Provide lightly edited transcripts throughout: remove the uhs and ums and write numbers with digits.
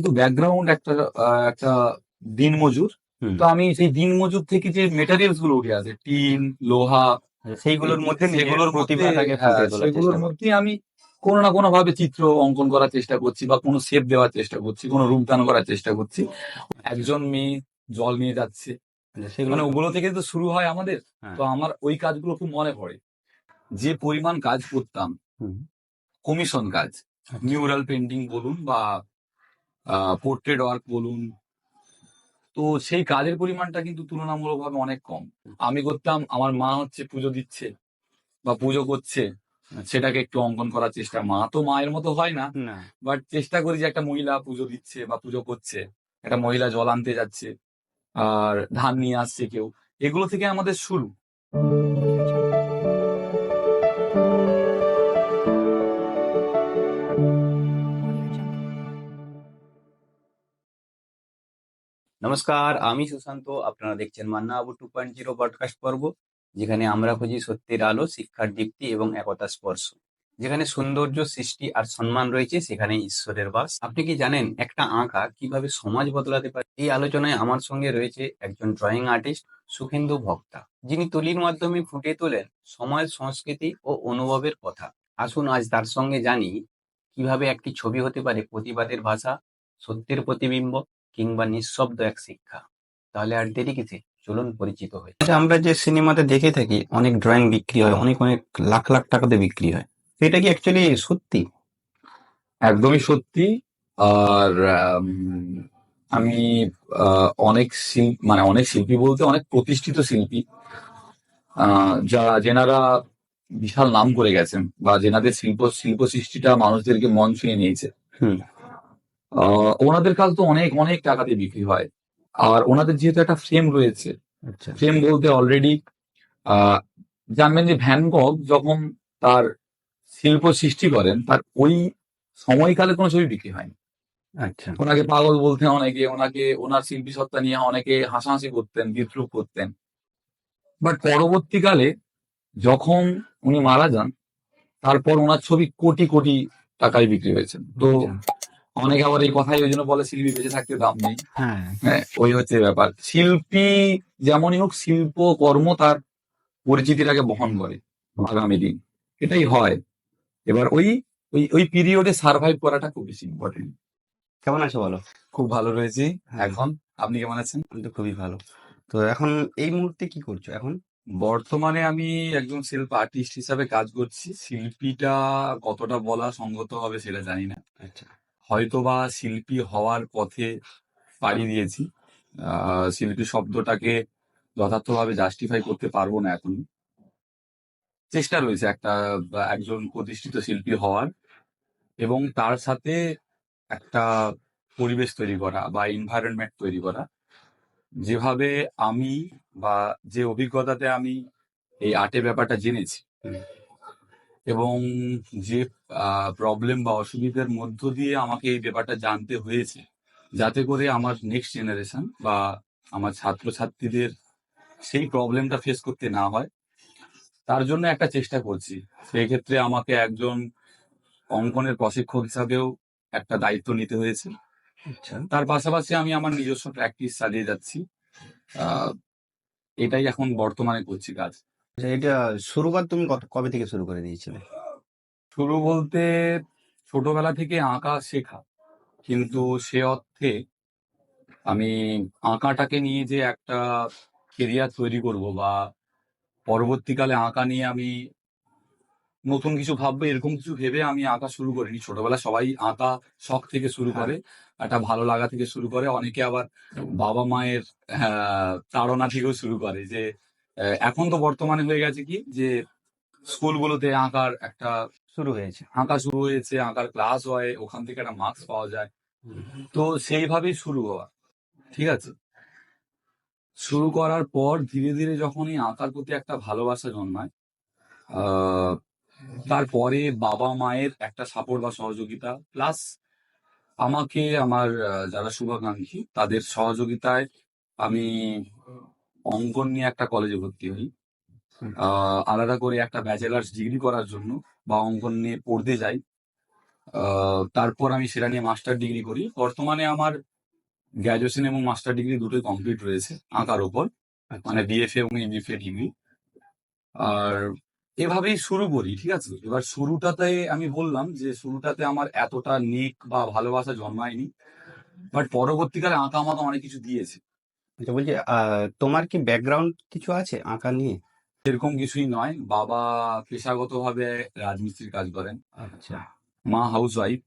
যেহেতু ব্যাকগ্রাউন্ড একটা দিনমজুর, হুম। তো আমি সেই দিনমজুর থেকে যে মেটেরিয়ালস গুলো উঠে আসে, টিন, লোহা, সেইগুলোর মধ্যে নিজের সেগুলোর মধ্যে, প্রতিভাটাকে হ্যাঁ, ফুটিয়ে তোলার সেগুলোর চেষ্টা করো। মধ্যে আমি কোনো না কোনো ভাবে চিত্র অঙ্কন করার চেষ্টা করছি, বা কোনো শেপ দেওয়ার চেষ্টা করছি, কোনো রূপদান করার চেষ্টা করছি। আচ্ছা। একজন মেয়ে জল নিয়ে যাচ্ছে, আচ্ছা, সেগুলো মানে ওগুলো থেকে তো শুরু হয় আমাদের। হ্যাঁ। তো আমার ওই কাজগুলো খুব মনে পড়ে, যে পরিমাণ কাজ করতাম, হুম। কমিশন কাজ, আচ্ছা। মিউরাল পেন্টিং বলুন বা পোর্ট্রেট ওয়ার্ক বলুন, তো সেই কাজের পরিমাণটা কিন্তু তুলনামূলকভাবে অনেক কম। আমি করতাম, আমার মা হচ্ছে পুজো দিচ্ছে বা পুজো করছে, সেটাকে একটু অঙ্কন করার চেষ্টা। মা তো মায়ের মতো হয় না, না। বাট চেষ্টা করি যে একটা মহিলা পুজো দিচ্ছে বা পুজো করছে, একটা মহিলা জল আনতে যাচ্ছে, আর ধান নিয়ে আসছে কেউ, এগুলো থেকে আমাদের শুরু। নমস্কার, আমি সুশান্ত। আপনারা দেখছেন মান্না বাবু 2.0 পডকাস্ট পর্ব, যেখানে আমরা খুঁজি সত্যের আলো, শিক্ষার দীপ্তি এবং একতার স্পর্শ। যেখানে সৌন্দর্য, সৃষ্টি আর সম্মান রয়েছে, সেখানে ঈশ্বরের বাস। আপনি কি জানেন একটা আঁকা কিভাবে সমাজ বদলাতে পারে? এই আলোচনায় আমার সঙ্গে রয়েছে একজন ড্রয়িং আর্টিস্ট, সুখেন্দু ভক্তা, যিনি তুলির মাধ্যমে ফুটিয়ে তোলেন সমাজ, সংস্কৃতি ও অনুভবের কথা। আসুন আজ তার সঙ্গে জানি কিভাবে একটি ছবি হতে পারে প্রতিবাদের ভাষা, সত্যের প্রতিবিম্ব কিংবা নিঃশব্দ এক শিক্ষা। তাহলে আর দেরি কিসে, চলুন পরিচিত হই। আচ্ছা, আমরা যে সিনেমাতে দেখে থাকি অনেক ড্রয়িং বিক্রি হয়, অনেক অনেক লাখ লাখ টাকাতে বিক্রি হয়, তো এটা কি অ্যাকচুয়ালি সত্যি? একদমই সত্যি। আর আমি অনেক মানে অনেক শিল্পী বলতে অনেক প্রতিষ্ঠিত শিল্পী, যেনারা বিশাল নাম করে গেছেন, বা যেনাদের শিল্প শিল্প সৃষ্টিটা মানুষদেরকে মন ছুঁয়ে নিয়েছে, হুম। ওনাদের কাজ তো অনেক অনেক টাকাতে বিক্রি হয়। আর ওনাদের যেহেতু একটা ফ্রেম রয়েছে, আচ্ছা। ফ্রেম বলতে অলরেডি জানবেন যে ভ্যান গগ যখন তার শিল্প সৃষ্টি করেন, তার ওই সময়কালে কোনো ছবি বিক্রি হয়নি। আচ্ছা। ওনাকে পাগল বলতেন অনেকে, ওনাকে ওনার শিল্পী সত্তা নিয়ে অনেকে হাসাহাসি করতেন, বিদ্রুপ করতেন। বাট পরবর্তীকালে যখন উনি মারা যান, তারপর ওনার ছবি কোটি কোটি টাকায় বিক্রি হয়েছে। তো আচ্ছা। অনেকে আবার এই কথাই ওই জন্য বলে, শিল্পী বেঁচে থাকতে দাম নেই। হ্যাঁ। হ্যাঁ, ওই হচ্ছে ব্যাপার। শিল্পী যেমনই হোক, শিল্প কর্ম তার পরিচিতিটাকে বহন করে আগামী দিন, এটাই হয়। এবার ওই ওই ওই পিরিয়ডে সার্ভাইভ করাটা খুব বেশি ইম্পর্টেন্ট। কেমন আছো বলো? খুব ভালো রয়েছি হ্যাঁ। এখন। আপনি কেমন আছেন? আমি তো খুবই ভালো। তো এখন এই মুহূর্তে কি করছো এখন? বর্তমানে আমি একজন সেলফ আর্টিস্ট হিসাবে কাজ করছি। শিল্পীটা কতটা বলা সঙ্গত হবে সেটা জানি না। আচ্ছা। হয়তোবা শিল্পী হওয়ার পথে পাড়ি দিয়েছি। শিল্পী শব্দটাকে যথার্থভাবে জাস্টিফাই করতে পারবো না এখন। চেষ্টা রয়েছে একজন প্রতিষ্ঠিত শিল্পী হওয়ার, এবং তার সাথে একটা পরিবেশ তৈরি করা বা এনভায়রনমেন্ট তৈরি করা, যেভাবে আমি, বা যে অভিজ্ঞতাতে আমি এই আর্টের ব্যাপারটা জেনেছি, হুম। এবং যে প্রবলেম বা অসুবিধার মধ্য দিয়ে আমাকে এই ব্যাপারটা জানতে হয়েছে, যাতে করে আমার নেক্সট জেনারেশন বা আমার ছাত্রছাত্রীদের সেই প্রবলেমটা ফেস করতে না হয়, তার জন্য একটা চেষ্টা করছি। সেই ক্ষেত্রে আমাকে একজন অঙ্কনের প্রশিক্ষক হিসাবেও একটা দায়িত্ব নিতে হয়েছে। আচ্ছা। তার পাশাপাশি আমি আমার নিজস্ব প্র্যাকটিস চালিয়ে যাচ্ছি। আহ, এটাই এখন বর্তমানে করছি কাজ। আচ্ছা, এটা শুরুবার তুমি কবে থেকে শুরু করে দিয়েছিলে? শুরু বলতে, ছোটবেলা থেকে আঁকা শেখা, কিন্তু সে অর্থে আমি আঁকাটাকে নিয়ে যে একটা কেরিয়ার তৈরি করব, বা পরবর্তীকালে আঁকা নিয়ে আমি নতুন কিছু ভাববো, এরকম কিছু ভেবে আমি আঁকা শুরু করিনি। ছোটবেলা সবাই আঁকা শখ থেকে শুরু হ্যাঁ। করে, একটা ভালো লাগা থেকে শুরু করে। অনেকে আবার বাবা মায়ের তাড়না থেকেও শুরু করে, যে এখন তো বর্তমানে হয়ে গেছে কি, যে স্কুলগুলোতে শুরু হয়েছে। আঁকা শুরু হয়েছে, আঁকার ক্লাস হয়, ওখান থেকে একটা মার্কস পাওয়া যায়। হুম। তো সেইভাবেই শুরু হওয়া, ঠিক আছে। শুরু করার পর ধীরে ধীরে যখন এই আঁকার প্রতি একটা ভালোবাসা জন্মায়, আহ, তারপরে বাবা মায়ের একটা সাপোর্ট বা সহযোগিতা, প্লাস আমাকে আমার যারা শুভাকাঙ্ক্ষী তাদের সহযোগিতায় আমি অঙ্কন নিয়ে একটা কলেজে ভর্তি হই। হুম। আলাদা করে একটা ব্যাচেলার্স ডিগ্রি করার জন্য, বা অঙ্কন নিয়ে পড়তে যাই। তারপর আমি সেটা নিয়ে মাস্টার ডিগ্রি করি। বর্তমানে আমার গ্র্যাজুয়েশন এবং মাস্টার ডিগ্রি দুটোই কমপ্লিট রয়েছে আঁকার ওপর, আচ্ছা মানে বিএফএ এবং এমএফএ ডিগ্রি। আর এভাবেই শুরু করি, ঠিক আছে। এবার শুরুটাতে আমি বললাম যে শুরুটাতে আমার এতটা নেক বা ভালোবাসা জন্মায়নি, বাট পরবর্তীকালে আঁকা আমাকে অনেক কিছু দিয়েছে। আচ্ছা, বলছি তোমার কি ব্যাকগ্রাউন্ড কিছু আছে আঁকা নিয়ে? সেরকম কিছুই নয়, বাবা পেশাগতভাবে রাজমিস্ত্রির কাজ করেন, আচ্ছা মা হাউস ওয়াইফ।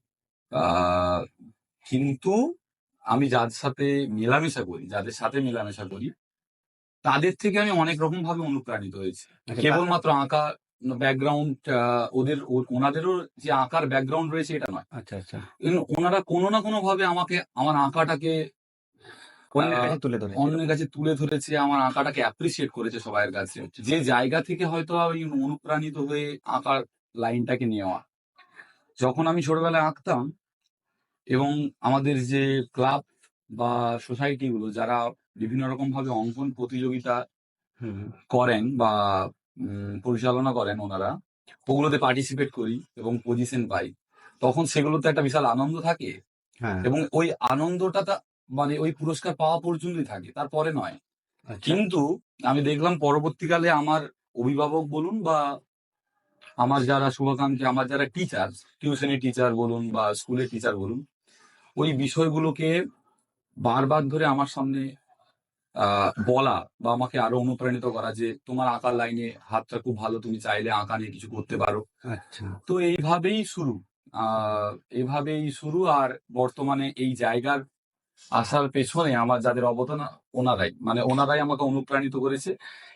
কিন্তু আমি যাদের সাথে মেলামেশা করি তাদের থেকে আমি অনেক রকম ভাবে অনুপ্রাণিত হয়েছি। আচ্ছা কেবলমাত্র আঁকা ব্যাকগ্রাউন্ড, ওনাদেরও যে আঁকার ব্যাকগ্রাউন্ড রয়েছে এটা নয়, আচ্ছা আচ্ছা, কিন্তু ওনারা কোনো না কোনো ভাবে আমাকে, আমার আঁকাটাকে অন্যের আহ, কাছে তুলে ধরেছে অন্যের এরকম। কাছে তুলে ধরেছে, আমার আঁকাটাকে অ্যাপ্রিসিয়েট করেছে সবার কাছে। আচ্ছা যে জায়গা থেকে হয়তো আমি অনুপ্রাণিত হয়ে আঁকার লাইনটাকে নেওয়া। যখন আমি ছোটবেলায় আঁকতাম এবং আমাদের যে ক্লাব বা সোসাইটি গুলো যারা বিভিন্ন রকম ভাবে অঙ্কন প্রতিযোগিতা হুম করেন বা পরিচালনা করেন ওনারা, ওগুলোতে পার্টিসিপেট করি এবং পজিশন পাই, তখন সেগুলোতে একটা বিশাল আনন্দ থাকে। হ্যাঁ এবং ওই আনন্দটা মানে ওই পুরস্কার পাওয়া পর্যন্তই থাকে, তারপরে নয়। আচ্ছা কিন্তু আমি দেখলাম পরবর্তীকালে আমার অভিভাবক বলুন বা আমার যারা শুভাকাঙ্ক্ষী, আমার যারা টিচার, টিউশনের টিচার বলুন বা স্কুলের টিচার বলুন, ওই বিষয়গুলোকে বারবার ধরে আমার সামনে বলা বা আমাকে আরো অনুপ্রাণিত করা যে তোমার আঁকার লাইনে হাতটা খুব ভালো, তুমি চাইলে আঁকা নিয়ে কিছু করতে পারো। আচ্ছা তো এইভাবেই শুরু, আহ এইভাবেই শুরু। আর বর্তমানে এই জায়গার আসার পেছনে আমার যাদের অবদান, ওনারাই আমাকে অনুপ্রাণিত করেছে।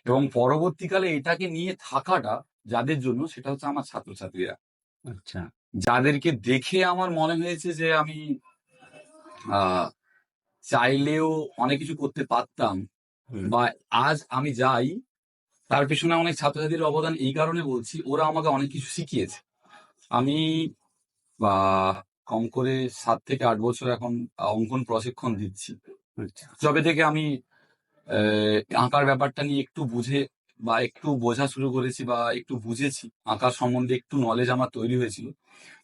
এবং পরবর্তীকালে এটাকে নিয়ে থাকাটা যাদের জন্য, সেটা হচ্ছে আমার ছাত্রছাত্রীরা, আচ্ছা যাদেরকে দেখে আমার মনে হয়েছে যে আমি আহ চাইলেও অনেক কিছু করতে পারতাম। হুম বা আজ আমি যাই, তার পেছনে অনেক ছাত্রছাত্রীর অবদান এই কারণে বলছি, ওরা আমাকে অনেক কিছু শিখিয়েছে। আমি বা কম করে 7 থেকে 8 বছর এখন অঙ্কন প্রশিক্ষণ দিচ্ছি। আচ্ছা যবে থেকে আমি আঁকার ব্যাপারটা নিয়ে একটু বুঝে বা একটু বোঝা শুরু করেছি বা একটু বুঝেছি, আঁকার সম্বন্ধে একটু নলেজ আমার তৈরি হয়েছিল,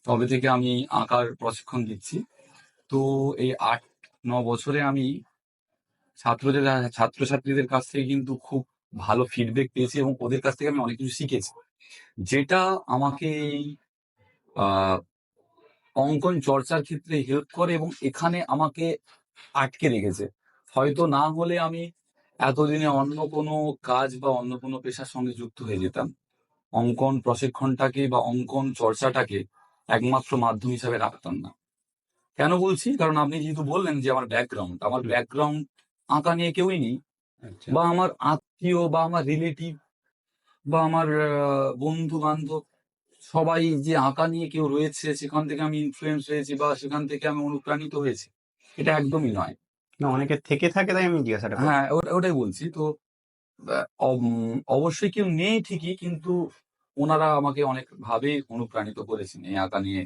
তবে থেকে আমি আঁকার প্রশিক্ষণ দিচ্ছি। তো এই 8-9 বছরে আমি ছাত্রদের ছাত্রছাত্রীদের কাছ থেকে কিন্তু খুব ভালো ফিডব্যাক পেয়েছি এবং ওদের কাছ থেকে আমি অনেক কিছু শিখেছি, যেটা আমাকে এই আহ, অঙ্কন চর্চার ক্ষেত্রে হেল্প করে এবং এখানে আমাকে আটকে রেখেছে। হয়তো না হলে আমি এতদিনে অন্য কোনো কাজ বা অন্য কোনো পেশার সঙ্গে যুক্ত হয়ে যেতাম। অঙ্কন প্রশিক্ষণটাকে বা অঙ্কন চর্চাটাকে একমাত্র মাধ্যম হিসাবে রাখতাম না। কেন বলছি, কারণ আপনি যেহেতু বললেন যে আমার হুম ব্যাকগ্রাউন্ড আঁকা নিয়ে কেউই নেই, আচ্ছা বা আমার আত্মীয় বা আমার রিলেটিভ বা আমার বন্ধু বান্ধব সবাই যে আঁকা নিয়ে কেউ রয়েছে সেখান থেকে আমি ইনফ্লুয়েন্স হয়েছি বা সেখান থেকে আমি অনুপ্রাণিত হয়েছি, এটা একদমই নয়। না, অনেকে থেকে থাকে তাই আমি জিজ্ঞাসাটা করছি। হ্যাঁ, ওটাই বলছি তো। অবশ্যই কেউ নেই ঠিকই, কিন্তু ওনারা আমাকে অনেক ভাবে অনুপ্রাণিত করেছেন এই আঁকা নিয়ে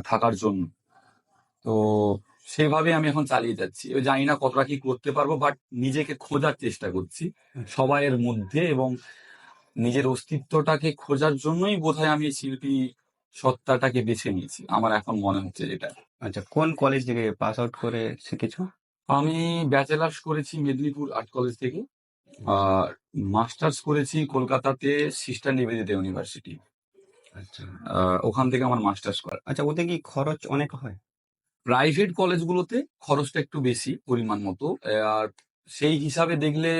থাকার জন্য। তো সেভাবে আমি এখন চালিয়ে যাচ্ছি। এবার জানি না কতটা কি করতে পারবো, বাট নিজেকে খোঁজার চেষ্টা করছি আচ্ছা সবাইয়ের মধ্যে, এবং নিজের অস্তিত্বটাকে খোঁজার জন্যই বোধহয় আমি এই শিল্পী সত্তাটাকে বেছে নিয়েছি, আমার এখন মনে হচ্ছে যেটা। আচ্ছা, কোন কলেজ থেকে পাস আউট করে শিখেছো? আমি ব্যাচেলার্স করেছি মেদিনীপুর আর্ট কলেজ থেকে, আর মাস্টার্স করেছি কলকাতাতে সিস্টার নিবেদিতা ইউনিভার্সিটি। আচ্ছা ওখান থেকে আমার মাস্টার্স করা। আচ্ছা, ওতে কি খরচ অনেক হয়? প্রাইভেট কলেজগুলোতে খরচটা একটু বেশি পরিমাণ মতো, আর সেই হিসাবে দেখলে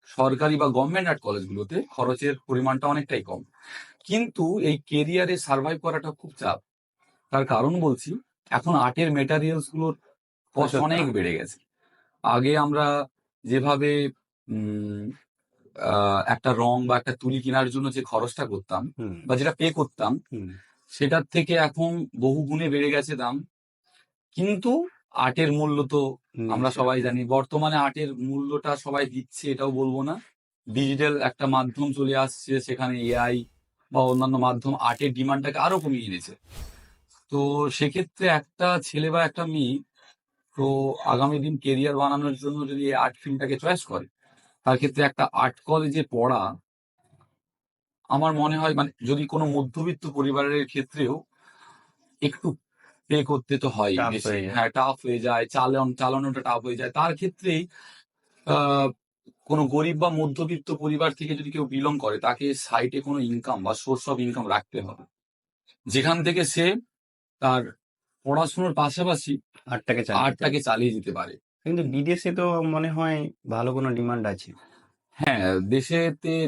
সরকারি বা গভর্নমেন্ট আর্ট কলেজগুলোতে খরচের পরিমাণটা অনেকটাই কম। কিন্তু এই কেরিয়ারে সার্ভাইভ করাটা খুব চাপ। তার কারণ বলছি, এখন আর্টের মেটারিয়ালস গুলোর কস্ট প্রচুর অনেক দাম। বেড়ে গেছে। আগে আমরা যেভাবে উম একটা রং বা একটা তুলি কেনার জন্য যে খরচটা করতাম হুম বা যেটা পে করতাম, হুম সেটার থেকে এখন বহু গুণে বেড়ে গেছে দাম। কিন্তু আর্টের মূল্য তো নেই আমরা সবাই সেরকম। জানি। বর্তমানে আর্টের মূল্যটা সবাই দিচ্ছে এটাও বলবো না। ডিজিটাল একটা মাধ্যম চলে আসছে, সেখানে এআই বা অন্যান্য মাধ্যম আর্টের ডিমান্ডটাকে আরো কমিয়ে এনেছে। তো সেক্ষেত্রে একটা ছেলে বা একটা মেয়ে, তো আগামী দিন কেরিয়ার বানানোর জন্য যদি আর্ট ফিল্ডটাকে চয়েস করে, তার ক্ষেত্রে একটা আর্ট কলেজে পড়া আমার মনে হয়, মানে যদি কোনো মধ্যবিত্ত পরিবারের ক্ষেত্রেও একটু পে করতে তো হয় টাফ বেশি, হয়ে যায়। হ্যাঁ টাফ হয়ে যায়, চালানোটা টাফ হয়ে যায়। তার ক্ষেত্রেই আহ কোনো গরিব বা মধ্যবিত্ত পরিবার থেকে যদি কেউ বিলং করে, তাকে সাইডে কোনো ইনকাম বা সোর্স অফ ইনকাম রাখতে হবে, যেখান থেকে সে তার পড়াশোনার পাশাপাশি আর্টটাকে চালিয়ে যেতে আর্টটাকে হবে। চালিয়ে যেতে পারে। কিন্তু বিদেশে তো মনে হয় ভালো কোনো ডিমান্ড আছে। হ্যাঁ,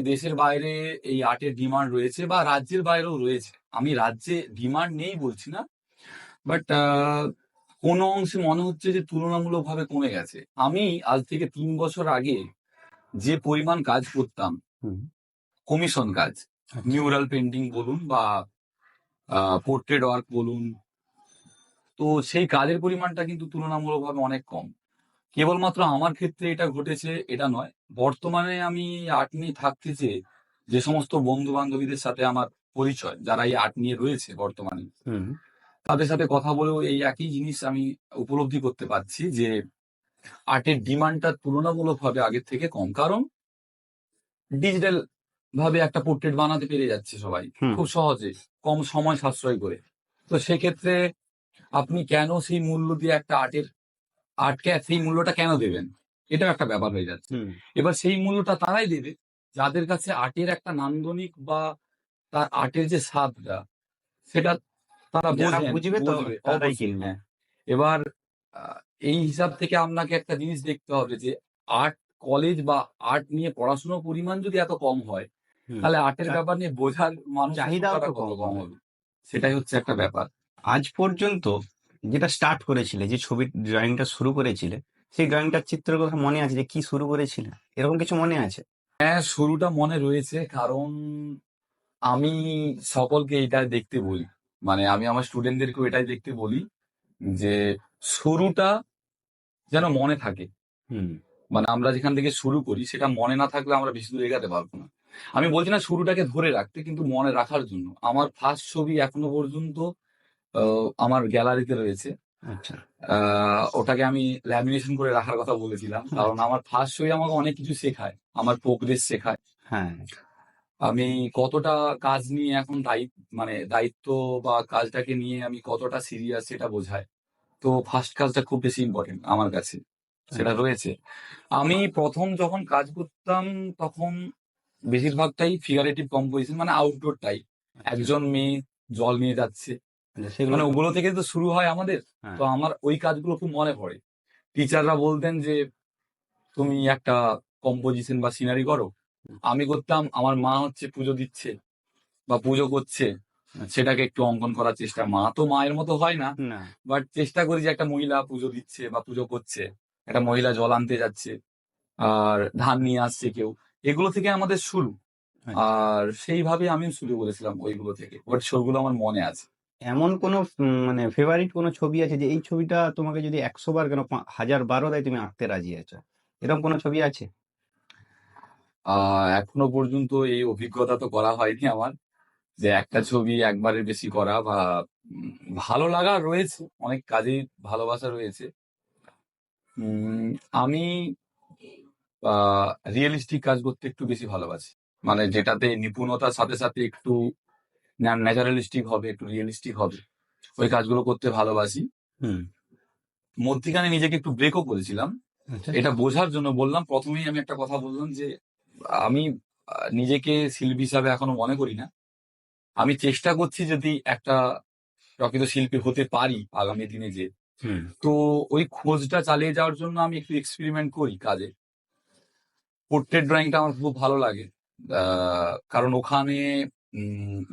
দেশের বাইরে এই আর্টের ডিমান্ড রয়েছে, বা রাজ্যের বাইরেও রয়েছে। আমি রাজ্যে ডিমান্ড নেই বলছি না, বাট কোনো অংশে মনে হচ্ছে যে তুলনামূলকভাবে কমে গেছে। আমি আজ থেকে 3 বছর আগে যে পরিমাণ কাজ করতাম, হুম। কমিশন কাজ, আচ্ছা। মিউরাল পেন্টিং বলুন বা পোর্ট্রেট ওয়ার্ক বলুন, তো সেই কাজের পরিমাণটা কিন্তু তুলনামূলকভাবে অনেক কম। কেবলমাত্র আমার ক্ষেত্রে এটা ঘটেছে এটা নয়, বর্তমানে আমি আর্ট নিয়ে থাকতে চেয়ে যে সমস্ত বন্ধু বান্ধবীদের সাথে আমার পরিচয়, যারা এই আর্ট নিয়ে রয়েছে বর্তমানে, হুম। তাদের সাথে কথা বলেও এই একই জিনিস আমি উপলব্ধি করতে পারছি যে আর্টের ডিমান্ডটা তুলনামূলকভাবে আগের থেকে কম। কারণ ডিজিটাল ভাবে একটা পোর্ট্রেট বানাতে পেরে যাচ্ছে সবাই হুম। খুব সহজে, কম সময় সাশ্রয় করে। তো সেক্ষেত্রে আপনি কেন সেই মূল্য দিয়ে একটা আর্টকে সেই মূল্যটা কেন দেবেন, এটাও একটা ব্যাপার হয়ে যাচ্ছে। হুম। এবার সেই মূল্যটা তারাই দেবে যাদের কাছে আর্টের একটা নান্দনিক বা তার আর্টের যে স্বাদটা, সেটা তারা যারা বোঝেন, বুঝবে তো বুঝবে তারাই অবশ্যই। কিনবে। হ্যাঁ, এবার এই হিসাব থেকে আপনাকে একটা জিনিস দেখতে হবে যে আর্ট কলেজ বা আর্ট নিয়ে পড়াশোনার পরিমাণ যদি এত কম হয়, হুম। তাহলে আর্টের আর ব্যাপার নিয়ে বোঝার মানুষের চাহিদাও সংখ্যাটা তো কত কম কম হবে। হবে, সেটাই হচ্ছে একটা ব্যাপার। আজ পর্যন্ত যেটা স্টার্ট করেছিলে, যে ছবির ড্রয়িংটা শুরু করেছিলে, সেই ড্রয়িংটার চিত্রের কথা মনে আছে যে কি শুরু করেছিলে? এরকম কিছু মনে আছে? হ্যাঁ, শুরুটা মনে রয়েছে, কারণ আমি সকলকে এটা দেখতে বলি, মানে আমি আমার স্টুডেন্টদেরকেও এটাই দেখতে বলি যে শুরুটা যেন মনে থাকে। হুম। মানে আমরা যেখান থেকে শুরু করি সেটা মনে না থাকলে আমরা বেশি দূর এগাতে পারবো না। আমি বলছি না শুরুটাকে ধরে রাখতে, কিন্তু মনে রাখার জন্য। আমার ফার্স্ট ছবি এখনো পর্যন্ত আমার গ্যালারিতে রয়েছে। আচ্ছা। ওটাকে আমি ল্যামিনেশন করে রাখার কথা বলেছিলাম, কারণ আচ্ছা। আমার ফার্স্ট ছবি আমাকে অনেক কিছু শেখায়, আমার প্রোগ্রেস শেখায়। হ্যাঁ। আমি কতটা কাজ নিয়ে এখন মানে দায়িত্ব বা কাজটাকে নিয়ে আমি কতটা সিরিয়াস সেটা বোঝায়। তো ফার্স্ট কাজটা খুব বেশি ইম্পর্টেন্ট আমার কাছে, সেটা আচ্ছা। রয়েছে। আমি প্রথম যখন কাজ করতাম তখন বেশিরভাগটাই ফিগারেটিভ কম্পোজিশন, মানে আউটডোর টাইপ। আচ্ছা। একজন মেয়ে জল নিয়ে যাচ্ছে, আচ্ছা, সেগুলো মানে তো। ওগুলো থেকে তো শুরু হয় আমাদের। হ্যাঁ। তো আমার ওই কাজগুলো খুব মনে পড়ে। টিচাররা বলতেন যে তুমি একটা কম্পোজিশন বা সিনারি করো। আমি করতাম, আমার মা হচ্ছে পুজো দিচ্ছে বা পুজো করছে, আচ্ছা। সেটাকে একটু অঙ্কন করার চেষ্টা। মা তো মায়ের মতো হয় না, না। বাট চেষ্টা করি যে একটা মহিলা পুজো দিচ্ছে বা পুজো করছে, একটা মহিলা জল আনতে যাচ্ছে, আর ধান নিয়ে আসছে কেউ, এগুলো থেকে আমাদের শুরু। আচ্ছা। আর সেইভাবে আমিও শুরু করেছিলাম ওইগুলো থেকে, বাট সেগুলো আমার মনে আছে। এমন কোনো মানে ফেভারিট কোনো ছবি আছে যে এই ছবিটা তোমাকে যদি 100 বার কেন 1000 বারও দেয় তুমি আঁকতে রাজি আছো? এরকম কোনো ছবি আছে? এখনো পর্যন্ত এই অভিজ্ঞতা তো করা হয়নি আমার, যে একটা ছবি একবারের বেশি করা বা উম, ভালো লাগা রয়েছে, অনেক কাজেই ভালোবাসা রয়েছে। উম, আমি রিয়েলিস্টিক কাজ করতে একটু বেশি ভালোবাসি, মানে যেটাতে নিপুণতার সাথে সাথে একটু ন্যাচারালিস্টিক হবে, একটু রিয়েলিস্টিক হবে, ওই কাজগুলো করতে ভালোবাসি। হুম। মধ্যিখানে নিজেকে একটু ব্রেকও করেছিলাম, আচ্ছা। এটা বোঝার জন্য বললাম। প্রথমেই আমি একটা কথা বললাম যে আমি নিজেকে শিল্পী হিসাবে এখনো মনে করি না। আমি চেষ্টা করছি যদি একটা প্রকৃত শিল্পী হতে পারি আগামী দিনে, যে হুম। তো ওই খোঁজটা চালিয়ে যাওয়ার জন্য আমি একটু এক্সপেরিমেন্ট করি কাজে। পোর্ট্রেট ড্রয়িংটা আমার খুব ভালো লাগে, কারণ ওখানে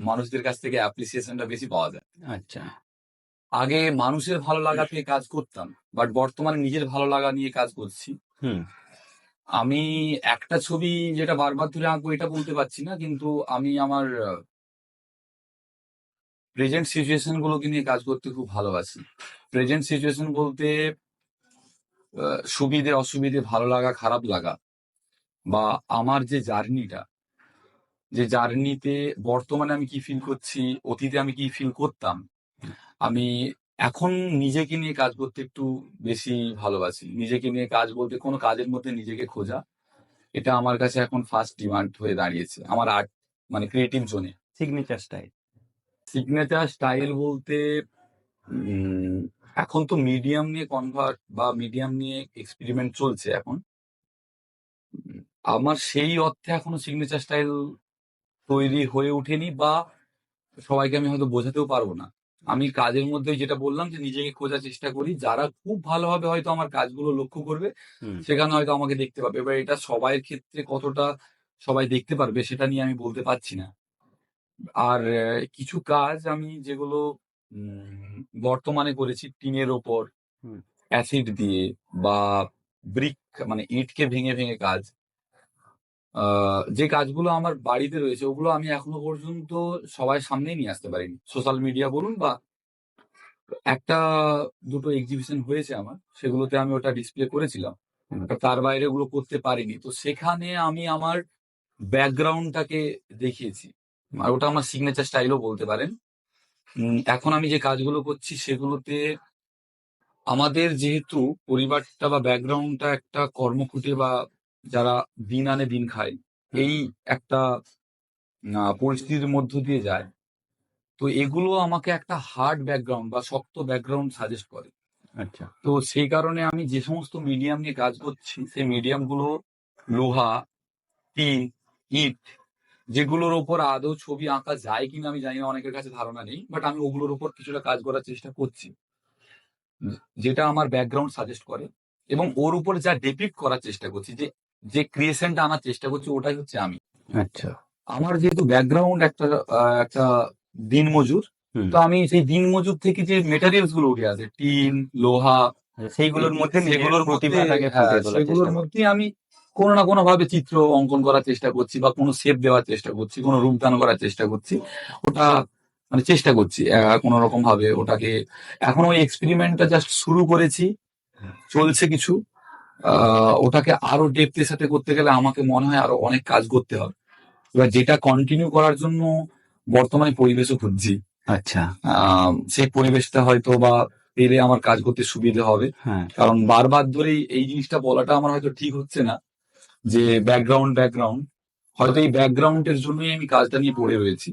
মানুষদের কাছ থেকে অ্যাপ্রিসিয়েশনটা বেশি পাওয়া যায়। আচ্ছা। আগে মানুষের ভালো লাগা থেকে কাজ করতাম, বাট বর্তমানে নিজের ভালো লাগা নিয়ে কাজ করছি। হুম। আমি একটা ছবি যেটা বারবার ধরে আঁকবো এটা বলতে পারছি না, কিন্তু আমি আমার প্রেজেন্ট সিচুয়েশন গুলোকে নিয়ে কাজ করতে খুব ভালোবাসি। প্রেজেন্ট সিচুয়েশন বলতে সুবিধে অসুবিধে, ভালো লাগা খারাপ লাগা, বা আমার যে জার্নিতে বর্তমানে আমি কি ফিল করছি, অতীতে আমি কি ফিল করতাম। আমি এখন নিজেকে নিয়ে কাজ করতে একটু বেশি ভালোবাসি। নিজেকে নিয়ে কাজ বলতে কোনো কাজের মধ্যে নিজেকে খোঁজা, এটা আমার কাছে এখন ফার্স্ট ডিমান্ড হয়ে দাঁড়িয়েছে আমার আর্ট, মানে ক্রিয়েটিভ জোনে। Signature style. সিগনেচার স্টাইল বলতে উম, এখন তো মিডিয়াম নিয়ে কনভার্ট বা মিডিয়াম নিয়ে এক্সপেরিমেন্ট চলছে এখন। উম, আমার সেই অর্থে এখনো সিগনেচার স্টাইল তৈরি হয়ে ওঠেনি, বা সবাইকে আমি হয়তো বোঝাতেও পারবো না। আমি কাজের মধ্যে যেটা বললাম যে নিজেকে খোঁজার চেষ্টা করি, যারা খুব ভালোভাবে হয়তো আমার কাজগুলো লক্ষ্য করবে হুম। সেখানে হয়তো আমাকে দেখতে পাবে। এবার এটা সবাই ক্ষেত্রে কতটা সবাই দেখতে পারবে সেটা নিয়ে আমি বলতে পারছি না। আর কিছু কাজ আমি যেগুলো উম, বর্তমানে করেছি টিনের ওপর হুম। অ্যাসিড দিয়ে, বা ব্রিক মানে ইটকে ভেঙে ভেঙে কাজ, যে কাজগুলো আমার বাড়িতে রয়েছে ওগুলো আমি এখনো পর্যন্ত সবার সামনেই নিয়ে আসতে পারিনি। সোশ্যাল মিডিয়া বলুন, বা একটা দুটো এক্সিবিশন হয়েছে আমার, সেগুলোতে আমি ওটা ডিসপ্লে করেছিলাম। তার বাইরে ওগুলো করতে পারিনি। তো সেখানে আমি আমার ব্যাকগ্রাউন্ডটাকে দেখিয়েছি, আর ওটা আমার সিগনেচার স্টাইলও বলতে পারেন। এখন আমি যে কাজগুলো করছি সেগুলোতে আমাদের যেহেতু পরিবারটা বা ব্যাকগ্রাউন্ডটা একটা কর্মকুটে, বা যারা দিন আনে দিন খায়, এই একটা পরিস্থিতির মধ্য দিয়ে যায়। তো এগুলো আমাকে একটা হার্ড ব্যাকগ্রাউন্ড বা শক্ত ব্যাকগ্রাউন্ড সাজেস্ট করে। আচ্ছা। তো সেই কারণে আমি যে সমস্ত মিডিয়াম নিয়ে কাজ করছি সেই মিডিয়াম গুলো লোহা, টিন, ইট, যেগুলোর ওপর আদৌ ছবি আঁকা যায় কিনা আমি জানি না, অনেকের কাছে ধারণা নেই, বাট আমি ওগুলোর ওপর কিছুটা কাজ করার চেষ্টা করছি, যেটা আমার ব্যাকগ্রাউন্ড সাজেস্ট করে। এবং ওর উপর যা ডেপিক্ট করার চেষ্টা করছি, যে যে ক্রিয়েশনটা আনার চেষ্টা করছি, ওটাই হচ্ছে আমি। আচ্ছা। আমার যেহেতু ব্যাকগ্রাউন্ড একটা দিনমজুর, হুম। তো আমি সেই দিনমজুর থেকে যে মেটেরিয়ালস গুলো উঠে আসে, টিন, লোহা, সেইগুলোর মধ্যে নিজের সেগুলোর মধ্যে, প্রতিভাটাকে হ্যাঁ, ফুটিয়ে তোলার চেষ্টা সেগুলোর করো। মধ্যে আমি কোনো না কোনো ভাবে চিত্র অঙ্কন করার চেষ্টা করছি, বা কোনো শেপ দেওয়ার চেষ্টা করছি, কোনো রূপদান করার চেষ্টা করছি। ওটা মানে চেষ্টা করছি কোনো রকম ভাবে ওটাকে। এখন ওই এক্সপেরিমেন্টটা জাস্ট শুরু করেছি, চলছে কিছু। ওটাকে আরো ডেপথের সাথে করতে গেলে আমাকে মনে হয় আরো অনেক কাজ করতে হবে। এবার যেটা কন্টিনিউ করার জন্য বর্তমানে পরিবেশও খুঁজছি। আচ্ছা। সেই পরিবেশটা হয়তো বা পেলে আমার কাজ করতে সুবিধে হবে। হ্যাঁ। কারণ বারবার ধরেই এই জিনিসটা বলাটা আমার হয়তো ঠিক হচ্ছে না, যে ব্যাকগ্রাউন্ড ব্যাকগ্রাউন্ড, হয়তো এই ব্যাকগ্রাউন্ডের জন্যই আমি কাজটা নিয়ে পড়ে রয়েছি।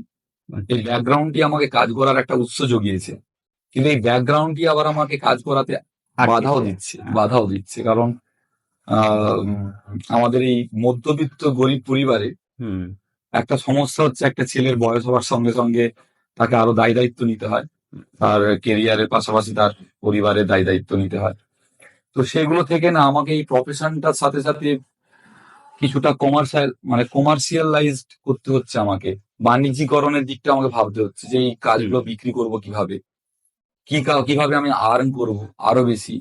এই ব্যাকগ্রাউন্ডটি আমাকে কাজ করার একটা উৎস জুগিয়েছে, কিন্তু এই ব্যাকগ্রাউন্ডটি আবার আমাকে কাজ করাতে আটকে বাধাও দেয়। দিচ্ছে, হ্যাঁ। বাধাও দিচ্ছে। কারণ আহ, আমাদের এই মধ্যবিত্ত গরিব পরিবারে হুম। একটা সমস্যা হচ্ছে, একটা ছেলের বয়স হওয়ার সঙ্গে সঙ্গে তাকে আরো দায় দায়িত্ব নিতে হয়, তার কেরিয়ারের পাশাপাশি তার পরিবারের দায় দায়িত্ব নিতে হয়। তো সেগুলো থেকে না আমাকে এই প্রফেশনটার সাথে সাথে কিছুটা কমার্শিয়ালাইজড করতে হচ্ছে আমাকে। বাণিজ্যিকরণের দিকটা আমাকে ভাবতে হচ্ছে, যে এই হুম। কাজগুলো বিক্রি করব কিভাবে, কিভাবে আমি আর্ন করব আরো বেশি।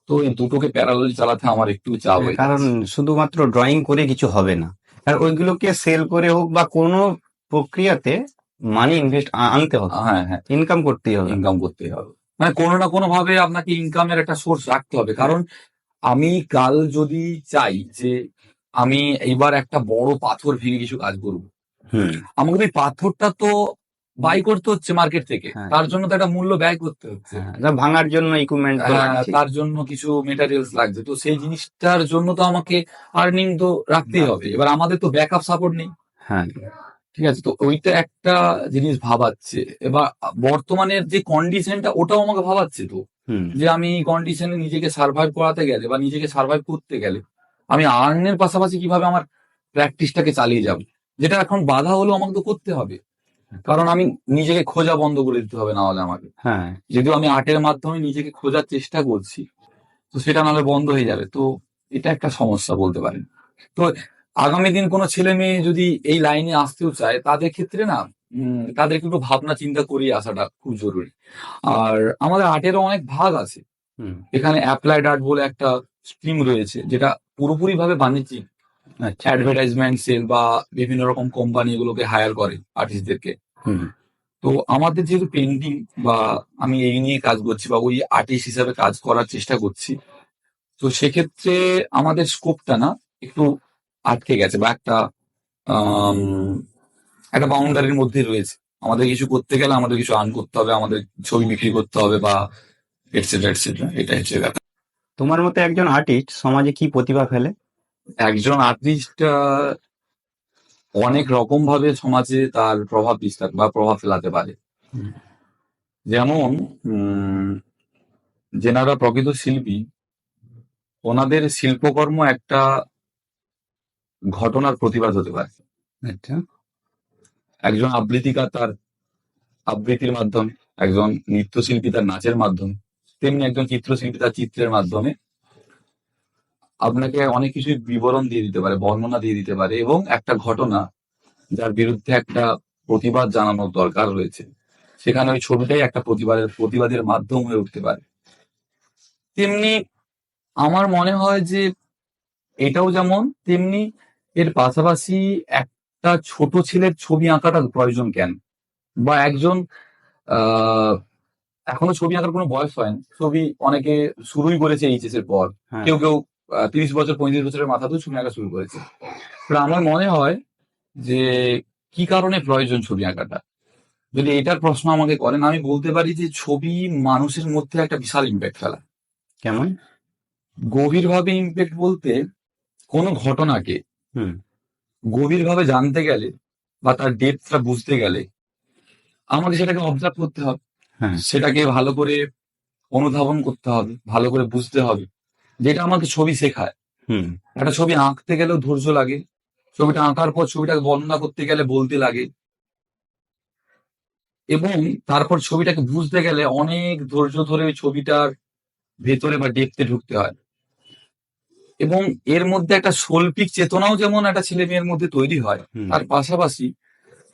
তো এই দুটোকে প্যারালাল চালাতে আমার একটু চাপ হ্যাঁ, হয়ে কারণ যাচ্ছে। শুধুমাত্র ড্রয়িং করে কিছু হবে না। আর ওইগুলোকে সেল করে হোক বা কোনো প্রক্রিয়াতে মানি ইনভেস্ট আনতে হবে, হ্যাঁ, হ্যাঁ, ইনকাম করতেই হবে। ইনকাম করতেই হবে। মানে কোনো না কোনো ভাবে আপনাকে ইনকামের একটা সোর্স রাখতে হবে। হ্যাঁ। কারণ আমি কাল যদি চাই যে আমি এইবার একটা বড় পাথর ভেঙে কিছু কাজ করবো, হুম। আমাকে তো এই পাথরটা তো বাই করতে হচ্ছে মার্কেট থেকে, হ্যাঁ। তার জন্য তো একটা মূল্য ব্যয় করতে হচ্ছে। হ্যাঁ, যা ভাঙার জন্য ইকুইপমেন্ট তো হ্যাঁ, লাগছে। তার জন্য কিছু মেটেরিয়ালস লাগছে, তো সেই জিনিসটার জন্য তো আমাকে আর্নিং তো রাখতেই হবে। এবার আমাদের তো ব্যাকআপ সাপোর্ট নেই। হ্যাঁ। ঠিক আছে, তো ওইটা একটা জিনিস ভাবাচ্ছে। এবার বর্তমানের যে কন্ডিশনটা ওটাও আমাকে ভাবাচ্ছে তো, হুম। যে আমি এই কন্ডিশনে নিজেকে সার্ভাইভ করাতে গেলে বা নিজেকে সার্ভাইভ করতে গেলে আমি আর্নের পাশাপাশি কিভাবে আমার প্র্যাকটিসটাকে চালিয়ে যাব, যেটা এখন বাধা হলেও আমাকে তো করতে হবে। কারণ আমি নিজেকে খোঁজা বন্ধ করে দিতে হবে না হলে আমাকে। হ্যাঁ। যদিও আমি আর্টের মাধ্যমে নিজেকে খোঁজার চেষ্টা করছি, তো সেটা নাহলে বন্ধ হয়ে যাবে। তো এটা একটা সমস্যা বলতে পারেন। তো আগামী দিন কোনো ছেলে মেয়ে যদি এই লাইনে আসতেও চায় তাদের ক্ষেত্রে না তাদেরকে একটু ভাবনা চিন্তা করিয়ে আসাটা খুব জরুরি। আর আমাদের আর্টেরও অনেক ভাগ আছে। হুম। এখানে অ্যাপ্লাইড আর্ট বলে একটা স্ট্রিম রয়েছে, যেটা পুরোপুরি ভাবে বাণিজ্যিক। আচ্ছা। অ্যাডভার্টাইজমেন্ট সেল বা বিভিন্ন রকম কোম্পানি এগুলোকে হায়ার করে আর্টিস্টদেরকে। হুম। তো আমাদের যেহেতু পেন্টিং বা আমি এই নিয়ে কাজ করছি বা ওই আর্টিস্ট হিসাবে কাজ করার চেষ্টা করছি, তো সেক্ষেত্রে আমাদের স্কোপটা না একটু আটকে গেছে, বা আম, একটা বাউন্ডারির মধ্যে রয়েছে। আমাদের কিছু করতে গেলে আমাদের কিছু আর্ন করতে হবে, আমাদের ছবি বিক্রি করতে হবে, বা এটসেট্রা এটসেট্রা, এটা হচ্ছে ব্যাপার। তোমার মতে একজন আর্টিস্ট সমাজে কি প্রতিভা ফেলে? একজন আর্টিস্ট অনেক রকম ভাবে সমাজে তার প্রভাব বিস্তার বা প্রভাব ফেলাতে পারে। যেমন যেনারা প্রকৃত শিল্পী, ওনাদের শিল্পকর্ম একটা ঘটনার প্রতিবাদ হতে পারে। আচ্ছা। একজন আবৃত্তিকার তার আবৃত্তির মাধ্যমে, একজন নৃত্যশিল্পী তার নাচের মাধ্যমে, তেমনি একজন চিত্রশিল্পী তার চিত্রের মাধ্যমে আপনাকে অনেক কিছু বিবরণ দিয়ে দিতে পারে, বর্ণনা দিয়ে দিতে পারে, এবং একটা ঘটনা যার বিরুদ্ধে একটা প্রতিবাদ জানানোর দরকার রয়েছে, সেখানে ওই ছবিটাই একটা প্রতিবাদের মাধ্যম হয়ে উঠতে পারে। তেমনি আমার মনে হয় যে এটাও যেমন, তেমনি এর পাশাপাশি একটা ছোট ছেলের ছবি আঁকাটা প্রয়োজন কেন? বা একজন আহ এখনো ছবি আঁকার কোনো বয়স হয়নি, ছবি অনেকে শুরুই করেছে এইচএস এর পর, হ্যাঁ। কেউ কেউ 30 বছর 35 বছরের মাথাতেও ছবি আঁকা শুরু করেছে। তো আমার মনে হয় যে কি কারণে প্রয়োজন ছবি আঁকাটা, যদি এটার প্রশ্ন আমাকে করেন, আমি বলতে পারি যে ছবি মানুষের মধ্যে একটা বিশাল ইম্প্যাক্ট ফেলা। কেমন? গভীরভাবে ইম্প্যাক্ট বলতে, কোনো ঘটনাকে হুম। গভীরভাবে জানতে গেলে বা তার ডেপথটা বুঝতে গেলে আমাকে সেটাকে অবজার্ভ করতে হবে, হ্যাঁ। সেটাকে ভালো করে অনুধাবন করতে হবে, ভালো করে বুঝতে হবে, যেটা আমাকে ছবি শেখায়। হুম। একটা ছবি আঁকতে গেলেও ধৈর্য লাগে, ছবিটা আঁকার পর ছবিটাকে বর্ণনা করতে গেলে বলতে লাগে, এবং তারপর ছবিটাকে বুঝতে গেলে অনেক ধৈর্য ধরে ওই ছবিটার ভেতরে বা ডেপথে ঢুকতে হয়। এবং এর মধ্যে একটা শৈল্পিক চেতনাও যেমন একটা ছেলে মেয়ের মধ্যে তৈরি হয়, হুম। তার পাশাপাশি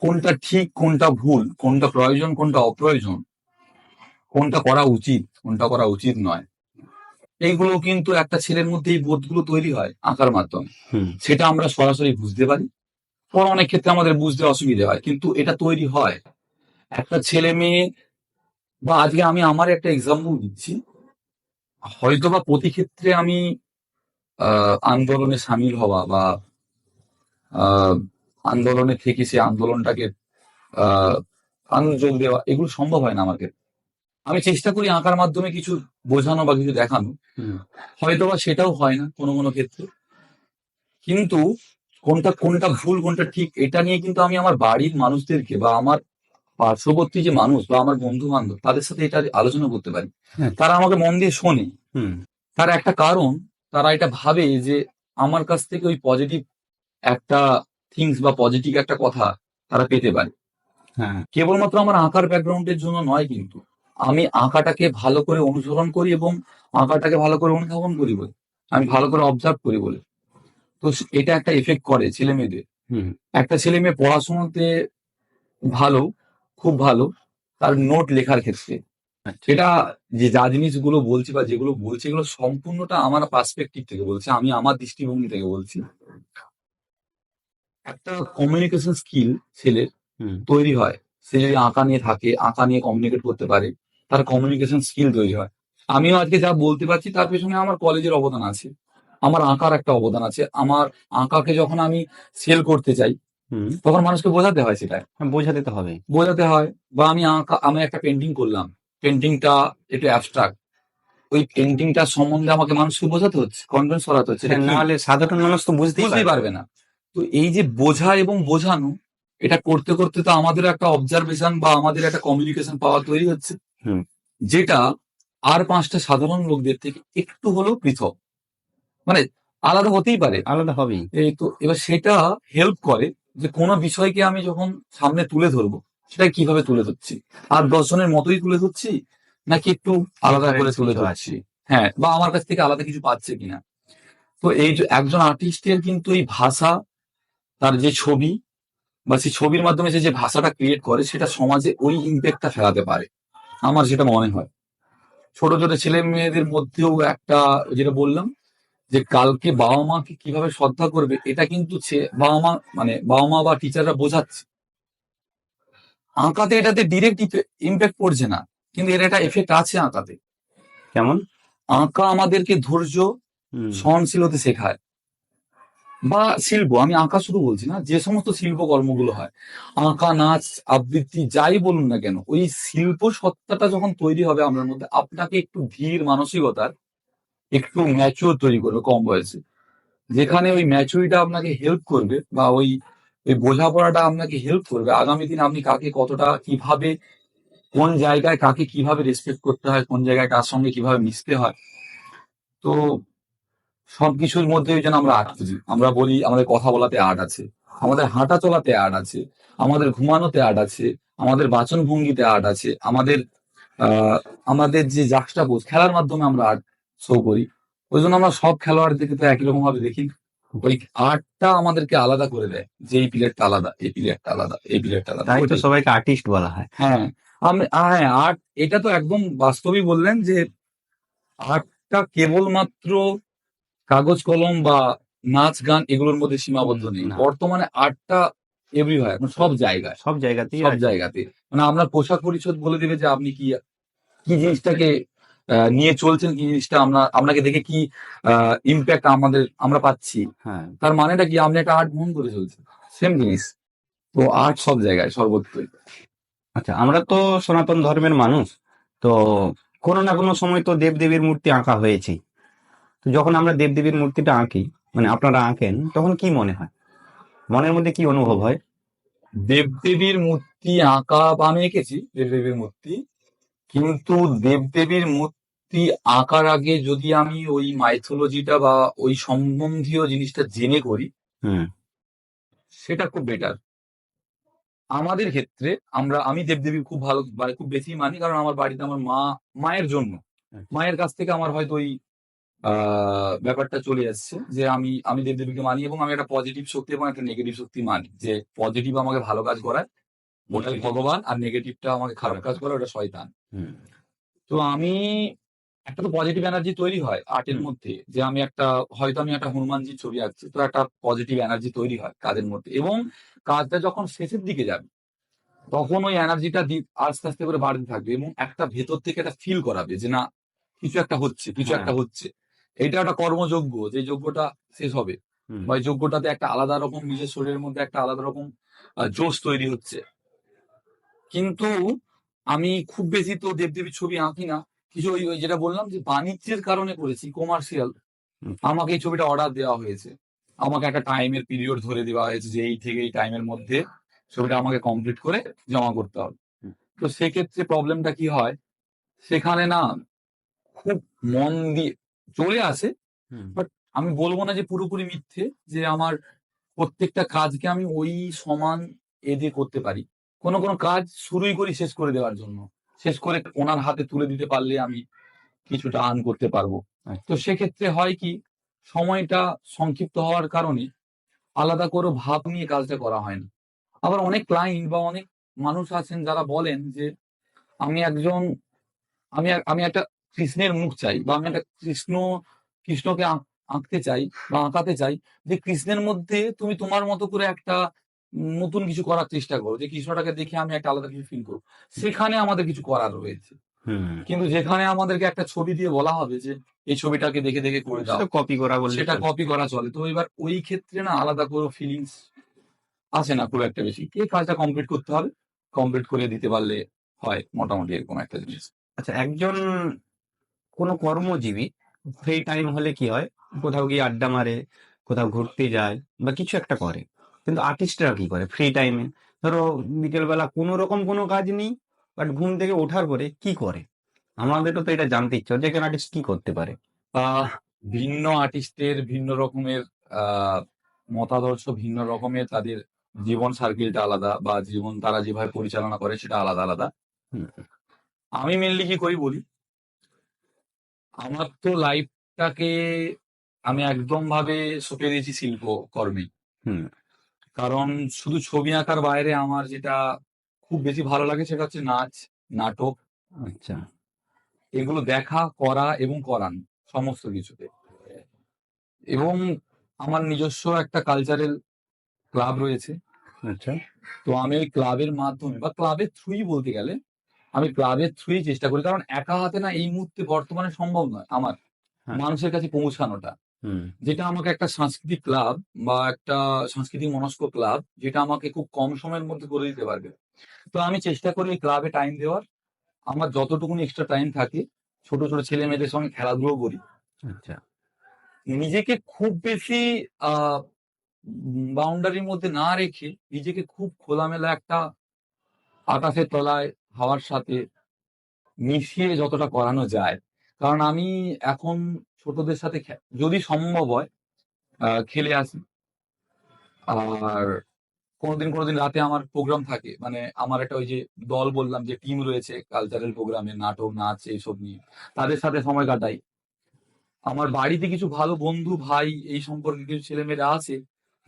কোনটা ঠিক কোনটা ভুল, কোনটা প্রয়োজন কোনটা অপ্রয়োজন, কোনটা করা উচিত কোনটা করা উচিত নয়, এইগুলো কিন্তু একটা ছেলের মধ্যে এই বোধগুলো তৈরি হয় আঁকার মাধ্যমে। হুম। সেটা আমরা সরাসরি বুঝতে পারি, পর অনেক ক্ষেত্রে আমাদের বুঝতে অসুবিধা হয়, কিন্তু এটা তৈরি হয়। একটা ছেলে মেয়ে, বা আজকে আমি আমার একটা এক্সাম্পল দিচ্ছি, হয়তো বা প্রতি ক্ষেত্রে আমি আন্দোলনে সামিল হওয়া বা আহ, আন্দোলনে থেকে সে আন্দোলনটাকে আহ যোগ দেওয়া, এগুলো সম্ভব হয় না আমার ক্ষেত্রে। আমি চেষ্টা করি আঁকার মাধ্যমে কিছু বোঝানো বা কিছু দেখানো, হুম। হয়তো বা সেটাও হয় না কোনো কোনো ক্ষেত্রে। কিন্তু কোনটা কোনটা ভুল কোনটা ঠিক, এটা নিয়ে কিন্তু আমি আমার বাড়ির মানুষদেরকে বা আমার পার্শ্ববর্তী যে মানুষ বা আমার বন্ধু বান্ধব, তাদের সাথে এটা আলোচনা করতে পারি। হ্যাঁ। তারা আমাকে মন দিয়ে শোনে। হুম। তার একটা কারণ, তারা এটা ভাবে যে আমার কাছ থেকে ওই পজিটিভ একটা থিংস বা পজিটিভ একটা কথা তারা পেতে পারে। হ্যাঁ। কেবলমাত্র আমার আঁকার ব্যাকগ্রাউন্ডের জন্য নয়, কিন্তু আমি আঁকাটাকে ভালো করে অনুসরণ করি এবং আঁকাটাকে ভালো করে অনুধাবন করি বলে, আমি ভালো করে অবজার্ভ করি বলে। তো এটা একটা এফেক্ট করে ছেলে মেয়েদের। হুম। একটা ছেলে মেয়ে পড়াশোনাতে ভালো, খুব ভালো, তার নোট লেখার ক্ষেত্রে, আচ্ছা। এটা যে যা জিনিসগুলো বলছি বা যেগুলো বলছি, এগুলো সম্পূর্ণটা আমার পার্সপেক্টিভ থেকে বলছি, আমি আমার দৃষ্টিভঙ্গি থেকে বলছি। একটা কমিউনিকেশন স্কিল ছেলের হুম। তৈরি হয়, সে যদি আঁকা নিয়ে থাকে, আঁকা নিয়ে কমিউনিকেট করতে পারে, তার কমিউনিকেশন স্কিল তৈরি হয়। আমিও আজকে যা বলতে পারছি তার পেছনে আমার কলেজের অবদান আছে, আমার আঁকার একটা অবদান আছে। আমার আঁকাকে যখন আমি সেল করতে চাই, হুম। তখন মানুষকে বোঝাতে হয় সেটা, হ্যাঁ, বোঝাতে তো হবে। বোঝাতে হয়। বা আমি একটা পেন্টিং করলাম, পেন্টিংটা একটু অ্যাবস্ট্রাক্ট, ওই পেন্টিংটার সম্বন্ধে আমাকে মানুষকে বোঝাতে হচ্ছে, কনভিন্স করাতে হচ্ছে এটা হ্যাঁ, কি, না হলে সাধারণ মানুষ তো বুঝতেই বুঝতেই পারবে না। পারবে না। তো এই যে বোঝা এবং বোঝানো, এটা করতে করতে তো আমাদের একটা অবজারভেশন বা আমাদের একটা কমিউনিকেশন পাওয়ার তৈরি হচ্ছে, হুম। যেটা আর 5টা সাধারণ লোকদের থেকে একটু হলেও পৃথক, মানে আলাদা হতেই পারে। আলাদা হবেই। এই তো এবার সেটা হেল্প করে যে কোনো বিষয়কে আমি যখন সামনে তুলে ধরবো, সেটা কিভাবে তুলে ধরছি, আর 10 জনের মতোই তুলে ধরছি নাকি একটু আলাদা করে ডিফারেন্স তুলে কিছু আছে। ধরছি, হ্যাঁ, বা আমার কাছ থেকে আলাদা কিছু পাচ্ছে কিনা। তো এই যে একজন আর্টিস্টের কিন্তু এই ভাষা, তার যে ছবি বা সেই ছবির মাধ্যমে সে যে ভাষাটা ক্রিয়েট করে, সেটা সমাজে ওই ইম্প্যাক্টটা ফেলাতে পারে, আমার যেটা মনে হয়। ছোট ছোট ছেলে মেয়েদের মধ্যেও একটা, যেটা বললাম, যে কালকে বাবা মাকে কিভাবে শ্রদ্ধা করবে, এটা কিন্তু বাবা মা, মানে বাবা মা বা টিচাররা বোঝাচ্ছে। আঁকাতে এটাতে ডিরেক্ট ইম্প্যাক্ট পড়ছে না, কিন্তু এর একটা এফেক্ট আছে আঁকাতে। কেমন? আঁকা আমাদেরকে ধৈর্য, হুম। সহনশীল হতে শেখায়। বা শিল্প, আমি আঁকা শুধু বলছি না, যে সমস্ত শিল্প কর্মগুলো হয়, আঁকা, নাচ, আবৃত্তি, যাই বলুন না কেন, ওই শিল্প সত্তাটা যখন তৈরি হবে আপনার মধ্যে, আপনাকে একটু ধীর মানসিকতার, একটু ম্যাচিওর তৈরি করবে কম বয়সে। যেখানে ওই ম্যাচুরিটা আপনাকে হেল্প করবে, বা ওই ওই বোঝাপড়াটা আপনাকে হেল্প করবে আগামী দিন আপনি কাকে কতটা কিভাবে কোন জায়গায় কাকে কিভাবে রেসপেক্ট করতে হয়, কোন জায়গায় কার সঙ্গে কিভাবে মিশতে হয়। তো সবকিছুর মধ্যে যেন আমরা আর্ট খুঁজি। আমরা বলি আমাদের কথা বলাতে আর্ট আছে, আমাদের হাঁটা চলাতে আর্ট আছে, আমাদের ঘুমানোতে আর্ট আছে, আমাদের বাচন ভঙ্গিতে আর্ট আছে, আহ আমাদের যে জাক্সটাপোজ খেলার মাধ্যমে আমরা আর্ট শো করি। ওই জন্য আমরা সব খেলোয়াড়দেরকে তো একই রকম ভাবে দেখি না। ওই আর্টটা আমাদেরকে আলাদা করে দেয় যে এই প্লেয়ারটা আলাদা, এই প্লেয়ারটা আলাদা, এই প্লেয়ারটা আলাদা, তাই তো ওইটাই। সবাইকে আর্টিস্ট বলা হয়। হ্যাঁ, হ্যাঁ, আর্ট এটা তো একদম বাস্তবই বললেন যে আর্টটা কেবলমাত্র কাগজ কলম বা নাচ গান এগুলোর মধ্যে সীমাবদ্ধ নেই। না, বর্তমানে আর্টটা এভরিহোয়ার, মানে সব জায়গায়, সব জায়গাতেই সব আছে। জায়গাতে। মানে আপনার পোশাক পরিচ্ছদ বলে দিবে যে আপনি কি কি জিনিসটাকে নিয়ে চলছেন, কি জিনিসটা আপনাকে দেখে কি ইম্প্যাক্ট আমরা পাচ্ছি। হ্যাঁ, তার মানেটা কি আপনি একটা আর্ট বহন করে চলছেন, সেম জিনিস। তো আর্ট সব জায়গায় সর্বত্রই। আচ্ছা, আমরা তো সনাতন ধর্মের মানুষ, তো কোনো না কোনো সময় তো দেবদেবীর মূর্তি আঁকা হয়েছে। তো যখন আমরা দেবদেবীর মূর্তিটা আঁকি, মানে আপনারা আঁকেন, তখন কি মনে হয়, মনের মধ্যে কি অনুভব হয়? দেবদেবীর মূর্তি আঁকা বা আমি এঁকেছি দেবদেবীর মূর্তি, কিন্তু দেবদেবীর মূর্তি আঁকার আগে যদি আমি ওই মাইথোলজিটা বা ওই সম্বন্ধীয় জিনিসটা জেনে করি, হুম। সেটা খুব বেটার। আমাদের ক্ষেত্রে আমি দেবদেবী খুব ভালো, মানে খুব বেশি মানি, কারণ আমার বাড়িতে আমার মায়ের জন্য, মায়ের কাছ থেকে আমার হয়তো ওই ব্যাপারটা চলে আসছে যে আমি দেবদেবীকে মানি, এবং আমি একটা পজিটিভ শক্তি এবং একটা নেগেটিভ শক্তি মানি। যে পজিটিভ আমাকে ভালো কাজ করায়, ওটাই ভগবান, আর নেগেটিভটা আমাকে খারাপ কাজ করে, ওটা শয়তান। হুম। তো আমি একটা তো পজিটিভ এনার্জি তৈরি হয় আর্টের হুম। মধ্যে, যে হয়তো আমি একটা হনুমানজির ছবি আঁকছি, তো একটা পজিটিভ এনার্জি তৈরি হয় কাজের মধ্যে, এবং কাজটা যখন শেষের দিকে যাবে তখন ওই এনার্জিটা আস্তে আস্তে করে বাড়তে থাকবে, এবং একটা ভেতর থেকে একটা ফিল করাবে যে না, কিছু একটা হচ্ছে, কিছু হ্যাঁ। একটা হচ্ছে। এটা একটা কর্মযজ্ঞ, যে যজ্ঞটা শেষ হবে, হুম। বা এই যজ্ঞটাতে একটা আলাদা রকম নিজের শরীরের মধ্যে একটা আলাদা রকম জোশ তৈরি হচ্ছে। কিন্তু আমি খুব বেশি তো দেবদেবীর ছবি আঁকি না। কিছু ওই ওই যেটা বললাম যে বাণিজ্যের কারণে করেছি, কমার্শিয়াল। হুম। আমাকে এই ছবিটা অর্ডার দেওয়া হয়েছে, আমাকে একটা টাইমের পিরিয়ড ধরে দেওয়া হয়েছে যে এই থেকে এই টাইমের মধ্যে ছবিটা আমাকে কমপ্লিট করে জমা করতে হবে। হুম। তো সেক্ষেত্রে প্রবলেমটা কি হয়, সেখানে না খুব মন দিয়ে চলে আসে, হুম। বাট আমি বলবো না যে পুরোপুরি মিথ্যে, যে আমার প্রত্যেকটা কাজকে আমি ওই সমান দিয়ে করতে পারি। কোনো কোনো কাজ শুরুই করি শেষ করে দেওয়ার জন্য, শেষ করে ওনার হাতে তুলে দিতে পারলে আমি কিছুটা আর্ন করতে পারবো। তো আচ্ছা। সেক্ষেত্রে হয় কি, সময়টা সংক্ষিপ্ত হওয়ার কারণে আলাদা করে ভাব নিয়ে কাজটা করা হয় না। আবার অনেক ক্লায়েন্ট বা অনেক মানুষ আছেন যারা বলেন যে আমি একজন আমি একটা কৃষ্ণের মুখ চাই, বা আমি একটা কৃষ্ণকে আঁকতে চাই বা আঁকাতে চাই, যে কৃষ্ণের মধ্যে তুমি তোমার মতো করে একটা নতুন কিছু করার চেষ্টা করো, যে কৃষ্ণটাকে দেখে আমি একটা আলাদা কিছু ফিল করবো। সেখানে আমাদের কিছু করার রয়েছে। হুম। কিন্তু যেখানে আমাদেরকে একটা ছবি দিয়ে বলা হবে যে এই ছবিটাকে দেখে দেখে করে দাও, সেটা কপি করা বললে সেটা চলে। কপি করা চলে। তো এবার ওই ক্ষেত্রে না আলাদা করে ফিলিংস আসে না খুব একটা বেশি। কে কাজটা কমপ্লিট করতে হবে, কমপ্লিট করে দিতে পারলে হয় মোটামুটি এরকম একটা জিনিস। আচ্ছা, একজন কোনো কর্মজীবী ফ্রি টাইম হলে কি হয়, কোথাও গিয়ে আড্ডা মারে, কোথাও ঘুরতে যায়, বা কিছু একটা করে। কিন্তু আর্টিস্টরা কি করে ফ্রি টাইমে? ধরো বিকেলবেলা কোনো রকম কোনো কাজ নেই, বাট ঘুম থেকে ওঠার পরে কি করে? আমাদেরও তো এটা জানতে ইচ্ছে হচ্ছে, একজন আর্টিস্ট কি করতে পারে। আহ ভিন্ন আর্টিস্টের ভিন্ন রকমের আহ মতাদর্শ, ভিন্ন রকমের তাদের জীবন সার্কেলটা আলাদা, বা জীবন তারা যেভাবে পরিচালনা করে সেটা আলাদা আলাদা। হুম। আমি মেনলি কি করি বলি, আমার তো লাইফটাকে আমি একদম ভাবে সঁপে দিয়েছি শিল্প কর্মে। হুম। কারণ শুধু ছবি আঁকার বাইরে আমার যেটা খুব বেশি ভালো লাগে সেটা হচ্ছে নাচ, নাটক, আচ্ছা। এগুলো দেখা, করা এবং করানো, সমস্ত কিছুতে। এবং আমার নিজস্ব একটা কালচারাল ক্লাব রয়েছে। আচ্ছা। তো আমি ওই ক্লাবের মাধ্যমে বা ক্লাবের থ্রুই বলতে গেলে, আমি ক্লাবের থ্রুই চেষ্টা করি, কারণ একা হাতে না এই মুহূর্তে বর্তমানে সম্ভব নয় আমার হ্যাঁ। মানুষের কাছে পৌঁছানোটা। হুম। যেটা আমাকে একটা সাংস্কৃতিক ক্লাব বা একটা সাংস্কৃতিক মনস্ক ক্লাব, যেটা আমাকে খুব কম সময়ের মধ্যে করে দিতে পারবে। তো আমি চেষ্টা করি ওই ক্লাবে টাইম দেওয়ার। আমার যতটুকুনি এক্সট্রা টাইম থাকে ছোট ছোট ছেলে মেয়েদের সঙ্গে খেলাধুলো করি। আচ্ছা। নিজেকে খুব বেশি আহ বাউন্ডারির মধ্যে না রেখে নিজেকে খুব খোলামেলা একটা আকাশের তলায় হাওয়ার সাথে মিশিয়ে যতটা করানো যায়। কারণ আমি এখন ছোটদের সাথে যদি সম্ভব হয় খেলে আসি। আর কোনোদিন রাতে আমার প্রোগ্রাম থাকে, মানে আমার একটা ওই যে দল বললাম যে টিম রয়েছে কালচারাল প্রোগ্রামে, নাটক নাচ এইসব নিয়ে, তাদের সাথে সময় কাটাই। আমার বাড়িতে কিছু ভালো বন্ধু ভাই এই সম্পর্কে কিছু ছেলেমেয়েরা আছে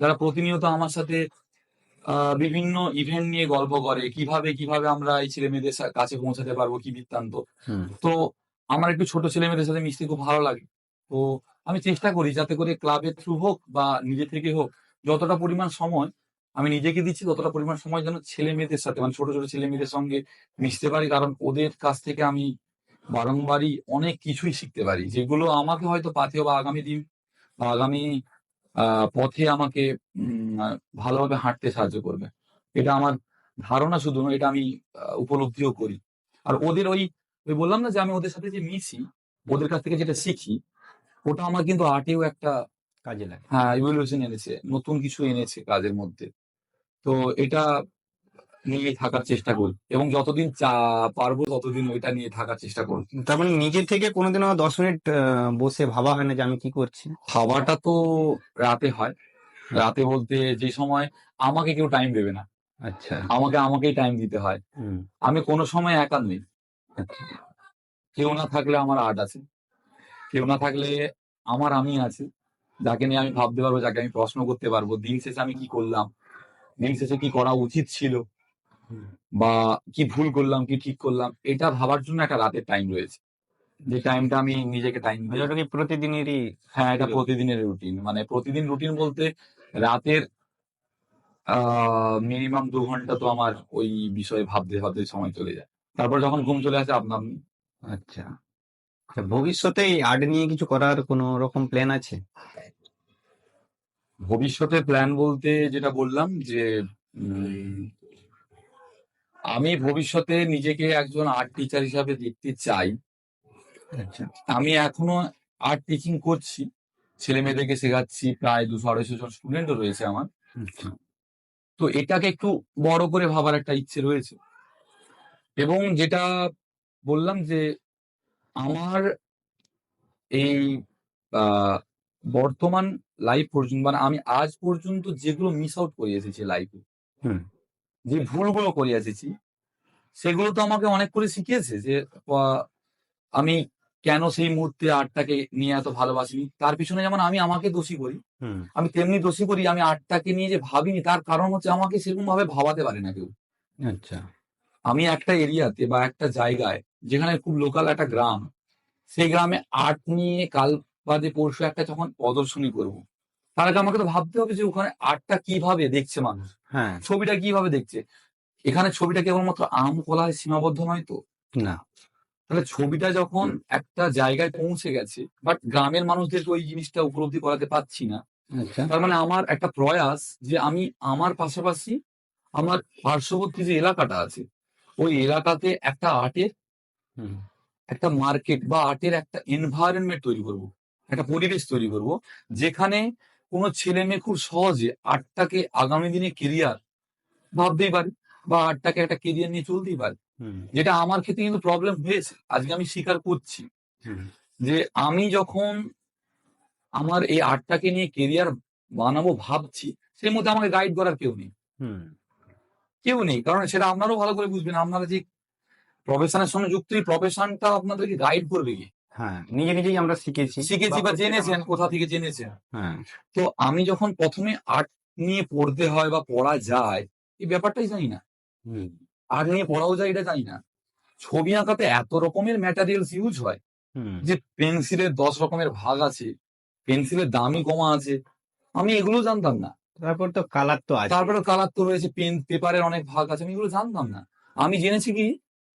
যারা প্রতিনিয়ত আমার সাথে বিভিন্ন ইভেন্ট নিয়ে গল্প করে, কিভাবে কিভাবে আমরা এই ছেলে মেয়েদের কাছে পৌঁছাতে পারবো, কি বৃত্তান্ত। হুম তো আমার একটু ছোট ছেলে মেয়েদের সাথে মিশতে খুব ভালো লাগে। তো আমি চেষ্টা করি যাতে করে ক্লাবের থ্রু হোক বা নিজে থেকে হোক, যতটা পরিমাণ সময় আমি নিজেকে দিচ্ছি ততটা পরিমাণ সময় যেন ছেলে মেয়েদের সাথে, মানে ছোট ছোট ছেলে মেয়েদের সঙ্গে মিশতে পারি। কারণ ওদের কাছ থেকে আমি বারংবারই অনেক কিছুই শিখতে পারি, যেগুলো আমাকে হয়তো পাথেয় বা আগামী দিন বা আগামী পথে আমাকে ভালোভাবে হাঁটতে সাহায্য করবে। এটা আমার ধারণা শুধু নয়, এটা আমি উপলব্ধিও করি। আর ওদের ওই ওই বললাম না যে আমি ওদের সাথে যে মিশি, ওদের কাছ থেকে যেটা শিখি, ওটা আমার কিন্তু আর্টেও একটা কাজে লাগে। ইভলিউশন এনেছে, নতুন কিছু এনেছে কাজের মধ্যে। তো এটা নিয়ে থাকার চেষ্টা করি এবং যতদিন পারবো ততদিন ওইটা নিয়ে থাকার চেষ্টা করি। তার মানে নিজে থেকে কোনোদিনও 10 মিনিট বসে ভাবা হয় না যে আমি কি করছি? খাওয়াটা তো রাতে হয়। রাতে বলতে যে সময় আমাকে কেউ টাইম দেবে না, আচ্ছা। আমাকেই টাইম দিতে হয়। হুম আমি কোনো সময় একা নই। আচ্ছা। কেউ না থাকলে আমার আর্ট আছে, কেউ না থাকলে আমার আমি আছে, যাকে নিয়ে আমি ভাবতে পারবো, যাকে আমি প্রশ্ন করতে পারবো দিন শেষে আমি কি করলাম, দিন শেষে কি করা উচিত ছিল, হুম। বা কি ভুল করলাম কি ঠিক করলাম, এটা ভাবার জন্য একটা রাতের টাইম রয়েছে, যে টাইমটা আমি নিজেকে টাইম মানে দিই। ওটা কি প্রতিদিনেরই হ্যাঁ, এটা ছিল? প্রতিদিনের রুটিন, মানে প্রতিদিন রুটিন বলতে রাতের মিনিমাম 2 ঘন্টা তো আমার ওই বিষয়ে ভাবতে ভাবতে সময় চলে যায়। তারপর যখন ঘুম চলে আসে আপনা আপনি। আচ্ছা। আচ্ছা, ভবিষ্যতে এই আর্ট নিয়ে কিছু করার কোনো রকম প্ল্যান আছে? ভবিষ্যতে প্ল্যান বলতে যেটা বললাম যে উম, আমি ভবিষ্যতে নিজেকে একজন আর্ট টিচার হিসাবে দেখতে চাই। আচ্ছা। আমি এখনো আর্ট টিচিং করছি, ছেলে মেয়েদেরকে শেখাচ্ছি, প্রায় 200-250 জন স্টুডেন্টও রয়েছে আমার। আচ্ছা। তো এটাকে একটু বড় করে ভাবার একটা ইচ্ছে রয়েছে। এবং যেটা বললাম যে আমার এই আহ, বর্তমান লাইফ পর্যন্ত, মানে আমি আজ পর্যন্ত যেগুলো মিস আউট করে এসেছি লাইফে, হুম যে ভুলগুলো করে এসেছি, সেগুলো তো আমাকে অনেক করে শিখিয়েছে যে আহ, আমি কেন সেই মুহূর্তে আর্টটাকে নিয়ে এত ভালোবাসিনি। তার পিছনে যেমন আমি আমাকে দোষী করি, হুম। আমি তেমনি দোষী করি আমি আর্টটাকে নিয়ে যে ভাবিনি, তার কারণ হচ্ছে আমাকে সেরকম ভাবে ভাবাতে পারে না কেউ। আচ্ছা। আমি একটা এরিয়াতে বা একটা জায়গায়, যেখানে খুব লোকাল একটা গ্রাম, সেই গ্রামে আর্ট নিয়ে কাল বাদে পরশু একটা যখন প্রদর্শনী করব, তার আগে আমাকে তো ভাবতে হবে যে ওখানে আর্টটা কিভাবে দেখছে মানুষ, হ্যাঁ। ছবিটা কিভাবে দেখছে। এখানে ছবিটা কেবলমাত্র আম কলায় সীমাবদ্ধ নয় তো। না। তাহলে ছবিটা যখন একটা জায়গায় পৌঁছে গেছে, বাট গ্রামের মানুষদেরকে ওই জিনিসটা উপলব্ধি করাতে পারছি না, আচ্ছা। তার মানে আমার একটা প্রয়াস যে আমি আমার পাশাপাশি আমার পার্শ্ববর্তী যে এলাকাটা আছে, ওই এলাকাতে একটা আর্টের হুম একটা মার্কেট বা আর্টের একটা এনভায়রনমেন্ট তৈরি করব, একটা পরিবেশ তৈরি করব, যেখানে কোনো ছেলে মেয়ে খুব সহজে আর্টটাকে আগামী দিনে কেরিয়ার ভাবতেই পারে, বা আর্টটাকে একটা কেরিয়ার নিয়ে চলতেই পারে। হুম যেটা আমার ক্ষেত্রে কিন্তু প্রবলেম হয়েছে, আজকে আমি স্বীকার করছি হুম যে আমি যখন আমার এই আর্টটাকে নিয়ে কেরিয়ার বানাবো ভাবছি, সেই মধ্যে আমাকে গাইড করার কেউ নেই। হুম। কেউ নেই, কারণ সেটা আপনারাও ভালো করে বুঝবেন, আপনারা যে প্রফেশনের সঙ্গে যুক্ত, এই প্রফেশনটা আপনাদেরকে গাইড করবে কি? হ্যাঁ, নিজে নিজেই আমরা শিখেছি শিখেছি বা প্রত্যেকটা জেনেছেন, মানুষ। কোথা থেকে জেনেছেন। হ্যাঁ। তো আমি যখন প্রথমে আর্ট নিয়ে পড়তে হয় বা পড়া যায়, এই ব্যাপারটাই জানি না। হুম আর্ট নিয়ে পড়াও যায় এটা জানি না। ছবি আঁকাতে এত রকমের ম্যাটেরিয়ালস ইউজ হয়, হুম। যে পেন্সিলের 10 রকমের ভাগ আছে, পেন্সিলের দামই কমা আছে, আমি এগুলো জানতাম না। তারপর তো কালার তো আছে। তারপরে কালার তো রয়েছে, পেন পেপারের অনেক ভাগ আছে, আমি এগুলো জানতাম না। আমি জেনেছি কি,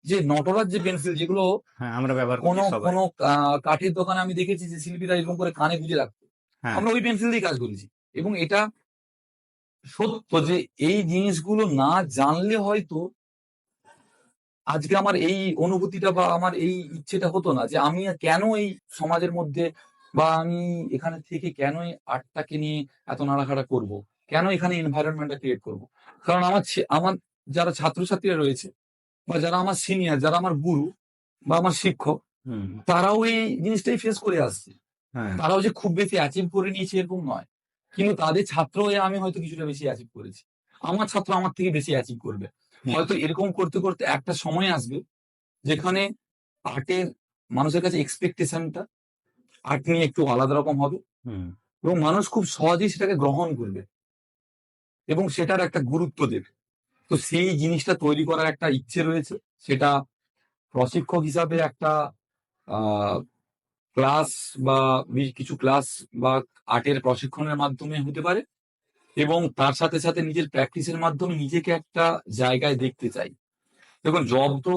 যে নটরাজ যে পেন্সিল, যেগুলো হ্যাঁ, আমরা ব্যবহার করছি কোনো সবাই। কোনো কাঠের দোকানে আমি দেখেছি যে শিল্পীরা এরকম করে কানে গুঁজে রাখতো, হ্যাঁ। আমরা ওই পেন্সিল দিয়ে কাজ করেছি। এবং এটা সত্য যে এই জিনিসগুলো না জানলে হয়তো আজকে আমার এই অনুভূতিটা বা আমার এই ইচ্ছেটা হতো না, যে আমি কেন এই সমাজের মধ্যে বা আমি এখানে থেকে কেন এই আর্টটাকে নিয়ে এত নাড়াঘাড়া করব, কেন এখানে এনভায়রনমেন্টটা ক্রিয়েট করব। কারণ আমার আমার যারা ছাত্রছাত্রীরা রয়েছে, বা যারা আমার সিনিয়র, যারা আমার গুরু বা আমার শিক্ষক, হুম। তারাও এই জিনিসটাই ফেস করে আসছে। হ্যাঁ। তারাও যে খুব বেশি অ্যাচিভ করে নিয়েছে এরকম নয়। কিন্তু তাদের ছাত্র হয়ে আমি হয়তো কিছুটা বেশি অ্যাচিভ করেছি। আমার ছাত্র আমার থেকে বেশি অ্যাচিভ করবে। হুম। হয়তো এরকম করতে, করতে একটা সময় আসবে যেখানে আর্টের মানুষের কাছে এক্সপেকটেশনটা আর্ট নিয়ে একটু আলাদা রকম হবে হুম। এবং মানুষ খুব সহজেই সেটাকে গ্রহণ করবে এবং সেটার একটা গুরুত্ব দেবে। তো সেই জিনিসটা তৈরি করার একটা ইচ্ছে রয়েছে। সেটা প্রশিক্ষক হিসাবে একটা আ ক্লাস বা কিছু ক্লাস বা আর্টের প্রশিক্ষণের মাধ্যমে হতে পারে এবং তার সাথে, সাথে নিজের প্র্যাকটিসের মাধ্যমে নিজেকে একটা জায়গায় দেখতে চাই। দেখুন জব তো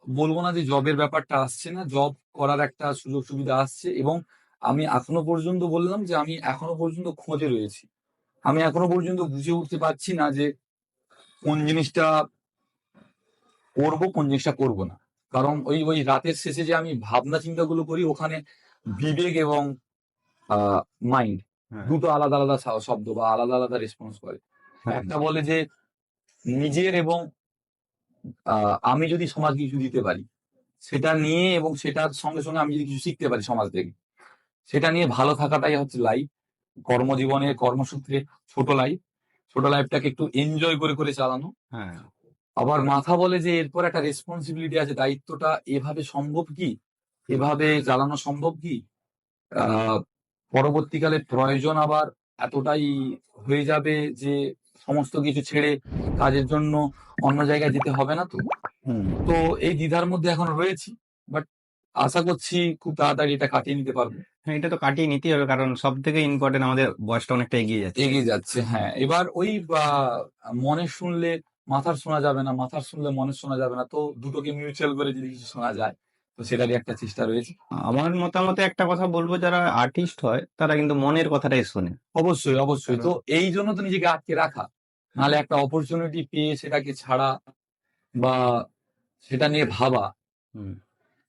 বলব না যে জবের ব্যাপারটা আসছে না। জব করার একটা সুযোগ সুবিধা আসছে এবং আমি এখনো পর্যন্ত বললাম যে আমি এখনো পর্যন্ত খোঁজে রয়েছি। আমি এখনো পর্যন্ত বুঝে উঠতে পারছি না যে কোন জিনিসটা করব, কোন জিনিসটা করব না। কারণ ওই রাতের শেষে যে আমি ভাবনা চিন্তাগুলো করি ওখানে বিবেক এবং আ মাইন্ড হ্যাঁ। দুটো আলাদা, আলাদা শব্দ বা আলাদা, আলাদা রেসপন্স করে। হ্যাঁ। একটা বলে যে নিজের এবং আ আমি যদি সমাজকে কিছু দিতে পারি, সেটা নিয়ে এবং সেটার সঙ্গে, সঙ্গে আমি যদি কিছু শিখতে পারি সমাজ থেকে, সেটা নিয়ে ভালো থাকাটাই হচ্ছে লাইফ। কর্মজীবনে, কর্মসূত্রে ছোট লাইফ। ছোট লাইফটাকে একটু এনজয় করে, করে চালানো। হ্যাঁ। আবার মাথা বলে যে এরপর একটা রেসপন্সিবিলিটি আছে, দায়িত্বটা এভাবে সম্ভব কি? এভাবে চালানো সম্ভব কি? আ পরবর্তীকালে প্রয়োজন আবার এতটাই হয়ে যাবে যে সমস্ত কিছু ছেড়ে কাজের জন্য অন্য জায়গায় যেতে হবে না তো? হুম। তো এই দ্বিধার মধ্যে এখনো রয়েছি। বাট আশা করছি খুব তাড়াতাড়ি এটা কাটিয়ে নিতে পারবো। হ্যাঁ, এটা তো কাটিয়ে নিতেই হবে কারণ সবথেকে ইম্পোর্টেন্ট আমাদের বয়সটা অনেকটা এগিয়ে যাচ্ছে। এগিয়ে যাচ্ছে, হ্যাঁ। এবার ওই মনের শুনলে মাথার শোনা যাবে না, মাথার শুনলে মনের শোনা যাবে না। তো দুটোকে মিউচুয়াল করে যদি কিছু শোনা যায়, তো সেটারই একটা চেষ্টা রয়েছে। আমার মতামতে একটা কথা বলব, যারা আর্টিস্ট হয় তারা কিন্তু মনের কথাটাই শোনে। অবশ্যই, অবশ্যই। কারণ তো এইজন্য তো নিজেকে আটকে রাখা। নাহলে একটা অপরচুনিটি পেয়ে সেটাকে ছাড়া বা সেটা নিয়ে ভাবা, হুম।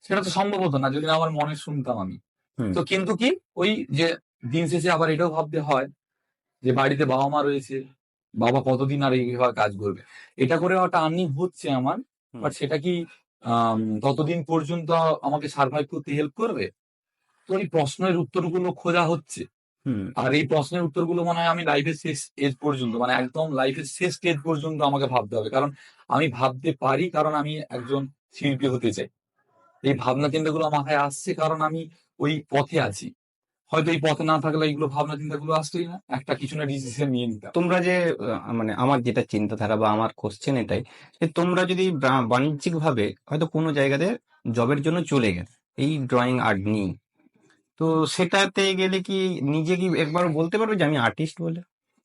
সেটা তো সম্ভব হতো না যদি না আমার মনে শুনতাম আমি। হুম। তো কিন্তু কি ওই যে দিন শেষে আবার এটাও ভাবতে হয় যে বাড়িতে বাবা-মা রয়েছে। বাবা কতদিন আর এইভাবে কাজ করবে? এটা করেও একটা আর্নিং হচ্ছে আমার। হুম। বাট সেটা কি ততদিন পর্যন্ত আমাকে সারভাইভ করতে হেল্প করবে? তো এই প্রশ্নের উত্তরগুলো খোঁজা হচ্ছে। হুম। আর এই প্রশ্নের উত্তরগুলো মনে হয় আমি লাইফের শেষ এজ পর্যন্ত মানে একদম লাইফের শেষ স্টেজ পর্যন্ত আমাকে ভাবতে হবে। কারণ আমি ভাবতে পারি কারণ আমি একজন শিল্পী হতে চাই। এই ভাবনা চিন্তাগুলো মাথায় আসছে কারণ আমি ওই পথে আছি। হয়তো এই পথে না থাকলে এইগুলো ভাবনা চিন্তাগুলো আসতই না। একটা কিছু না ডিসিশন নিয়ে নিতাম। তোমরা যে মানে আমার যেটা চিন্তাধারা বা আমার কোশ্চেন এটাই যে তোমরা যদি বাণিজ্যিক ভাবে হয়তো কোনো জায়গাতে জবের জন্য চলে গেলে এই ড্রয়িং আর্ট নিয়ে, তো সেটাতে গেলে কি নিজে কি একবার বলতে পারবে যে আমি আর্টিস্ট বলে?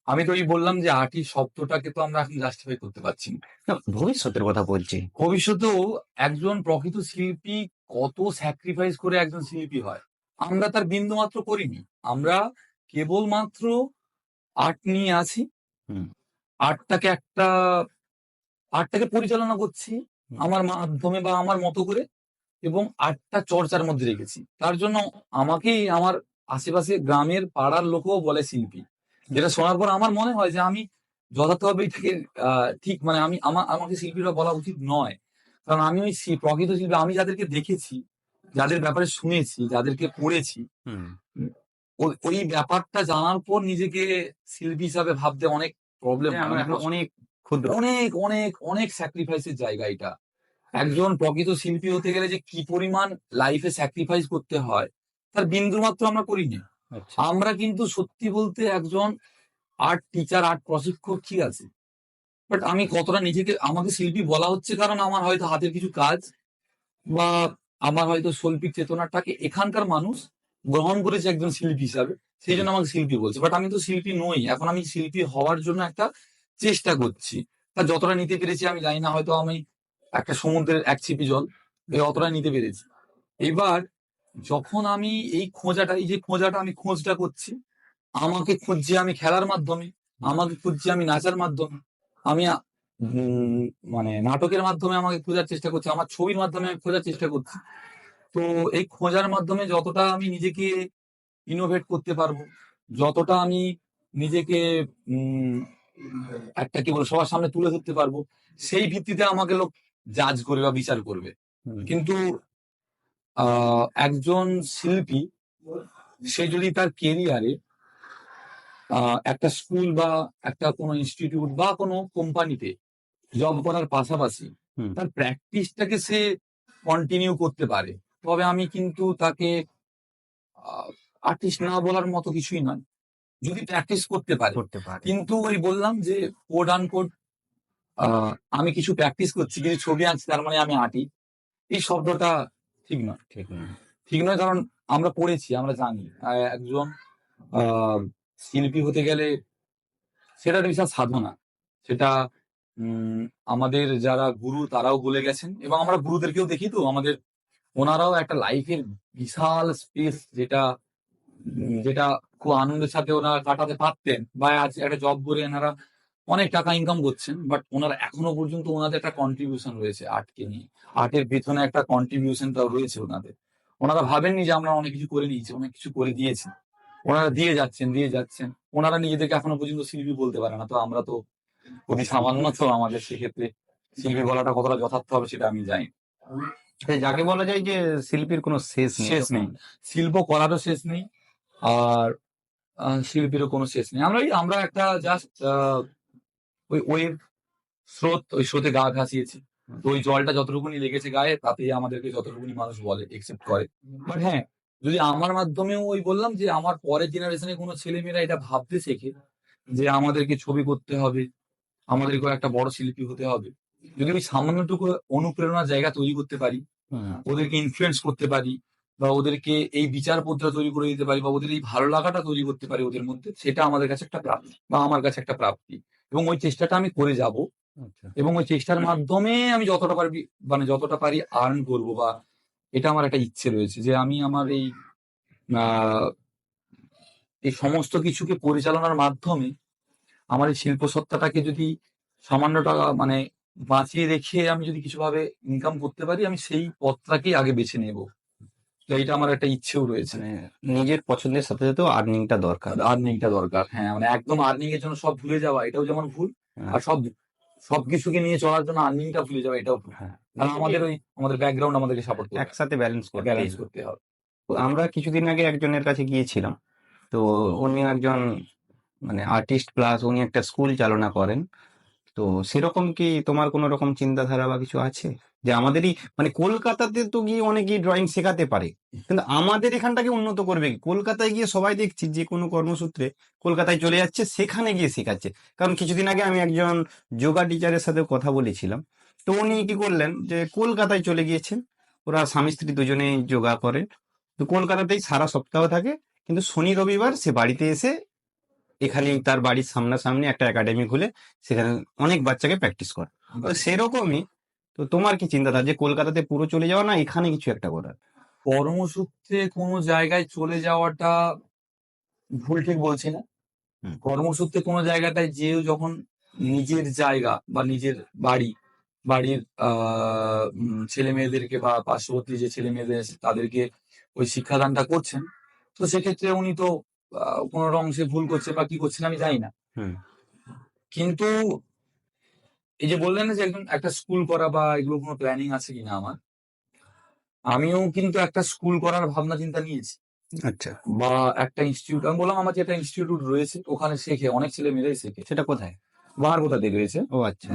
আমি তো ওই বললাম যে আর্টিস্ট শব্দটাকে তো আমরা এখন জাস্টিফাই করতে পারছি না। না, ভবিষ্যতের কথা বলছি। ভবিষ্যতেও একজন প্রকৃত শিল্পী কত স্যাক্রিফাইস করে একজন শিল্পী হয়। আমরা তার বিন্দুমাত্র করিনি। আমরা কেবলমাত্র আর্ট নিয়ে আছি। হুম। আর্টটাকে একটা আর্টটাকে পরিচালনা করছি হুম। আমার মাধ্যমে বা আমার মতো করে এবং আর্টটা চর্চার মধ্যে রেখেছি। তার জন্য আমাকেই আমার আশেপাশে গ্রামের পাড়ার লোকও বলে শিল্পী। যেটা শোনার পর আমার মনে হয় যে আমি যথার্থভাবে এটাকে ঠিক মানে আমাকে শিল্পীরা বলা উচিত নয়। কারণ আমি ওই প্রকৃত শিল্পী আমি যাদেরকে দেখেছি, যাদের ব্যাপারে শুনেছি, যাদেরকে পড়েছি, হুম। উম ওই ব্যাপারটা জানার পর নিজেকে শিল্পী হিসাবে ভাবতে অনেক প্রবলেম যে হয়। আমরা অনেক এখন কষ্ট। অনেক ক্ষুদ্র। অনেক, অনেক, অনেক স্যাক্রিফাইস এর জায়গা এটা। একজন প্রকৃত শিল্পী হতে গেলে যে কি পরিমাণ লাইফে স্যাক্রিফাইস করতে হয়, তার বিন্দুমাত্র আমরা করিনি। আচ্ছা। আমরা কিন্তু সত্যি বলতে একজন আর্ট টিচার, আর্ট প্রশিক্ষক ঠিক আছে। বাট আমি কতটা নিজেকে আমাকে শিল্পী বলা হচ্ছে কারণ আমার হয়তো হাতের কিছু কাজ বা আমার হয়তো শৈল্পিক চেতনাটাকে এখানকার মানুষ গ্রহণ করেছে একজন শিল্পী হিসাবে। সেইজন্য আমাকে শিল্পী বলছে। বাট আমি তো শিল্পী নই। এখন আমি শিল্পী হওয়ার জন্য একটা চেষ্টা করছি। তা যতটা নিতে পেরেছি আমি জানি না হয়তো আমি একটা সমুদ্রের এক ছিপি জল অতটা নিতে পেরেছি। এবার যখন আমি এই যে খোঁজাটা আমি খোঁজটা করছি, আমাকে খুঁজছি আমি খেলার মাধ্যমে, আমাকে খুঁজছি আমি নাচার মাধ্যমে, আমি উম মানে নাটকের মাধ্যমে আমাকে খোঁজার চেষ্টা করছি, আমার ছবির মাধ্যমে আমি খোঁজার চেষ্টা করছি। তো এই খোঁজার মাধ্যমে যতটা আমি নিজেকে ইনোভেট করতে পারবো, যতটা আমি নিজেকে উম একটা কি বলবো সবার সামনে তুলে ধরতে পারবো, সেই ভিত্তিতে আমাকে লোক জাজ করবে বা বিচার করবে। কিন্তু একজন শিল্পী সে যদি তার কেরিয়ারে একটা স্কুল বা একটা কোনো ইনস্টিটিউট বা কোনো কোম্পানিতে জব করার পাশাপাশি হুম। তার প্র্যাকটিসটাকে সে কন্টিনিউ করতে পারে, তবে আমি কিন্তু তাকে আর্টিস্ট না বলার মতো কিছুই নয়, যদি প্র্যাকটিস করতে পারে। করতে পারে। কিন্তু ওই বললাম যে কোড আনকোড আমি কিছু প্র্যাকটিস করছি, কিছু ছবি আঁকছি, তার মানে আমি আর্টি, এই শব্দটা ঠিক নয়। ঠিক নয়। ঠিক নয়, কারণ আমরা পড়েছি, আমরা জানি একজন আহ, শিল্পী হতে গেলে সেটা একটা বিশাল সাধনা। সেটা আমাদের যারা গুরু তারাও বলে গেছেন, এবং আমরা গুরুদেরকেও দেখি তো আমাদের, ওনারাও একটা লাইফের বিশাল স্পেস যেটা খুব আনন্দের সাথে ওনারা কাটাতে পারতেন, বা আজ একটা জব করে ওনারা অনেক টাকা ইনকাম করছেন, বাট ওনারা এখনো পর্যন্ত ওনাদের একটা কন্ট্রিবিউশন রয়েছে আর্টকে নিয়ে, আর্টের পেছনে একটা কন্ট্রিবিউশনটাও রয়েছে ওনাদের। ওনারা ভাবেননি যে আমরা অনেক কিছু করে নিয়েছি, অনেক কিছু করে দিয়েছি, ওনারা দিয়ে যাচ্ছেন। ওনারা নিজেদেরকে এখনো পর্যন্ত শিল্পী বলতে পারে না, তো আমরা তো অতি সামান্য, তো আমাদের সেক্ষেত্রে শিল্পী বলাটা কতটা যথার্থ হবে সেটা আমি জানি না। যাকে বলা যায় যে শিল্পীর কোনো শেষ নেই শেষ নেই, শিল্প করারও শেষ নেই, আর শিল্পীরও কোনো শেষ নেই। আমরা একটা জাস্ট ওই ওয়েভ, ওই স্রোতে গা ভাসিয়েছি, তো ওই জলটা যতটুকুনি লেগেছে গায়ে তাতেই আমাদেরকে যতটুকুনি মানুষ বলে একসেপ্ট করে। বাট হ্যাঁ, যদি আমার মাধ্যমেও ওই বললাম যে আমার পরের জেনারেশনে কোনো ছেলেমেয়েরা এটা ভাবতে শেখে যে আমাদেরকে ছবি করতে হবে, আমাদেরকে একটা বড় শিল্পী হতে হবে, যদি ওই সামান্যটুকু অনুপ্রেরণার জায়গা তৈরি করতে পারি, ওদেরকে ইনফ্লুয়েন্স করতে পারি, বা ওদেরকে এই বিচার পদ্ধতি তৈরি করে দিতে পারি, বা ওদের এই ভালো লাগাটা তৈরি করতে পারি ওদের মধ্যে, সেটা আমাদের কাছে একটা প্রাপ্তি, বা আমার কাছে একটা প্রাপ্তি। এবং ওই চেষ্টাটা আমি করে যাব, আচ্ছা। এবং ওই চেষ্টার মাধ্যমে আমি যতটা পারবি, মানে যতটা পারি আর্ন করব, বা এটা আমার একটা ইচ্ছে রয়েছে যে আমি আমার আহ, এই সমস্ত কিছুকে পরিচালনার মাধ্যমে আমার এই শিল্প সত্তাটাকে যদি সামান্য টাকা মানে বাঁচিয়ে রেখে আমি যদি কিছুভাবে ইনকাম করতে পারি, আমি সেই পথটাকেই আগে বেছে নেব। তো এইটা আমার একটা ইচ্ছেও রয়েছে। মানে নিজের পছন্দের সাথে সাথেও আর্নিংটা দরকার। আর্নিংটা দরকার, হ্যাঁ, মানে একদম আর্নিং এর জন্য সব ভুলে যাওয়া এটাও যেমন ভুল, হ্যাঁ, আর সবকিছুকে নিয়ে চলার জন্য আর্নিংটা ভুলে যাওয়া এটাও ভুল। হ্যাঁ। কারণ আমাদের ব্যাকগ্রাউন্ড আমাদেরকে সাপোর্ট করবে, একসাথে ব্যালেন্স করতে ব্যালেন্স করতে হবে। তো আমরা কিছুদিন আগে একজনের কাছে গিয়েছিলাম। তো উনি একজন মানে আর্টিস্ট প্লাস উনি একটা স্কুল চালনা করেন। তো সেরকম কি তোমার কোনো রকম চিন্তাধারা বা কিছু আছে? যে আমাদেরই মানে কলকাতাতে তো গিয়ে অনেকেই ড্রয়িং শেখাতে পারে, কিন্তু আমাদের এখানটাকে উন্নত করবে কি? কলকাতায় গিয়ে সবাই দেখছি যে কোনো কর্মসূত্রে কলকাতায় চলে যাচ্ছে, সেখানে গিয়ে শেখাচ্ছে। কারণ কিছুদিন আগে আমি একজন যোগা টিচারের সাথে কথা বলেছিলাম। তো উনি কি করলেন যে কলকাতায় চলে গিয়েছেন, ওরা স্বামী স্ত্রী দুজনেই যোগা করে। তো কলকাতাতেই সারা সপ্তাহ থাকে, কিন্তু শনি রবিবার সে বাড়িতে এসে এখানেই তার বাড়ির সামনাসামনি একটা একাডেমি খুলে সেখানে অনেক বাচ্চাকে প্র্যাকটিস করে। তো সেরকমই, তো তোমার কি চিন্তাধারা যে কলকাতাতে পুরো চলে যাওয়া না এখানে কিছু একটা করার? কর্মসূত্রে কোনো জায়গায় চলে যাওয়াটা ভুল ঠিক বলছি না। হুম। কর্মসূত্রে কোনো জায়গাটায় যেও যখন নিজের জায়গা বা নিজের বাড়ির ছেলে মেয়েদেরকে বা পার্শ্ববর্তী যে ছেলে মেয়েদের আছে তাদেরকে ওই শিক্ষাদানটা করছেন, তো সেক্ষেত্রে উনি তো কোনো অংশে ভুল করছে বা কি করছেন আমি জানি না। হুম। কিন্তু এই যে বললেন না যে একদম একটা স্কুল করা বা এগুলো কোনো প্ল্যানিং আছে কিনা আমার, আমিও কিন্তু একটা স্কুল করার ভাবনা চিন্তা নিয়েছি, আচ্ছা। বা একটা ইনস্টিটিউট, আমি বললাম আমার যে একটা ইনস্টিটিউট রয়েছে ওখানে শেখে, অনেক ছেলে মেয়েরাই শেখে, সেটা কোথায়? বাহারপোতাতে রয়েছে। ও আচ্ছা।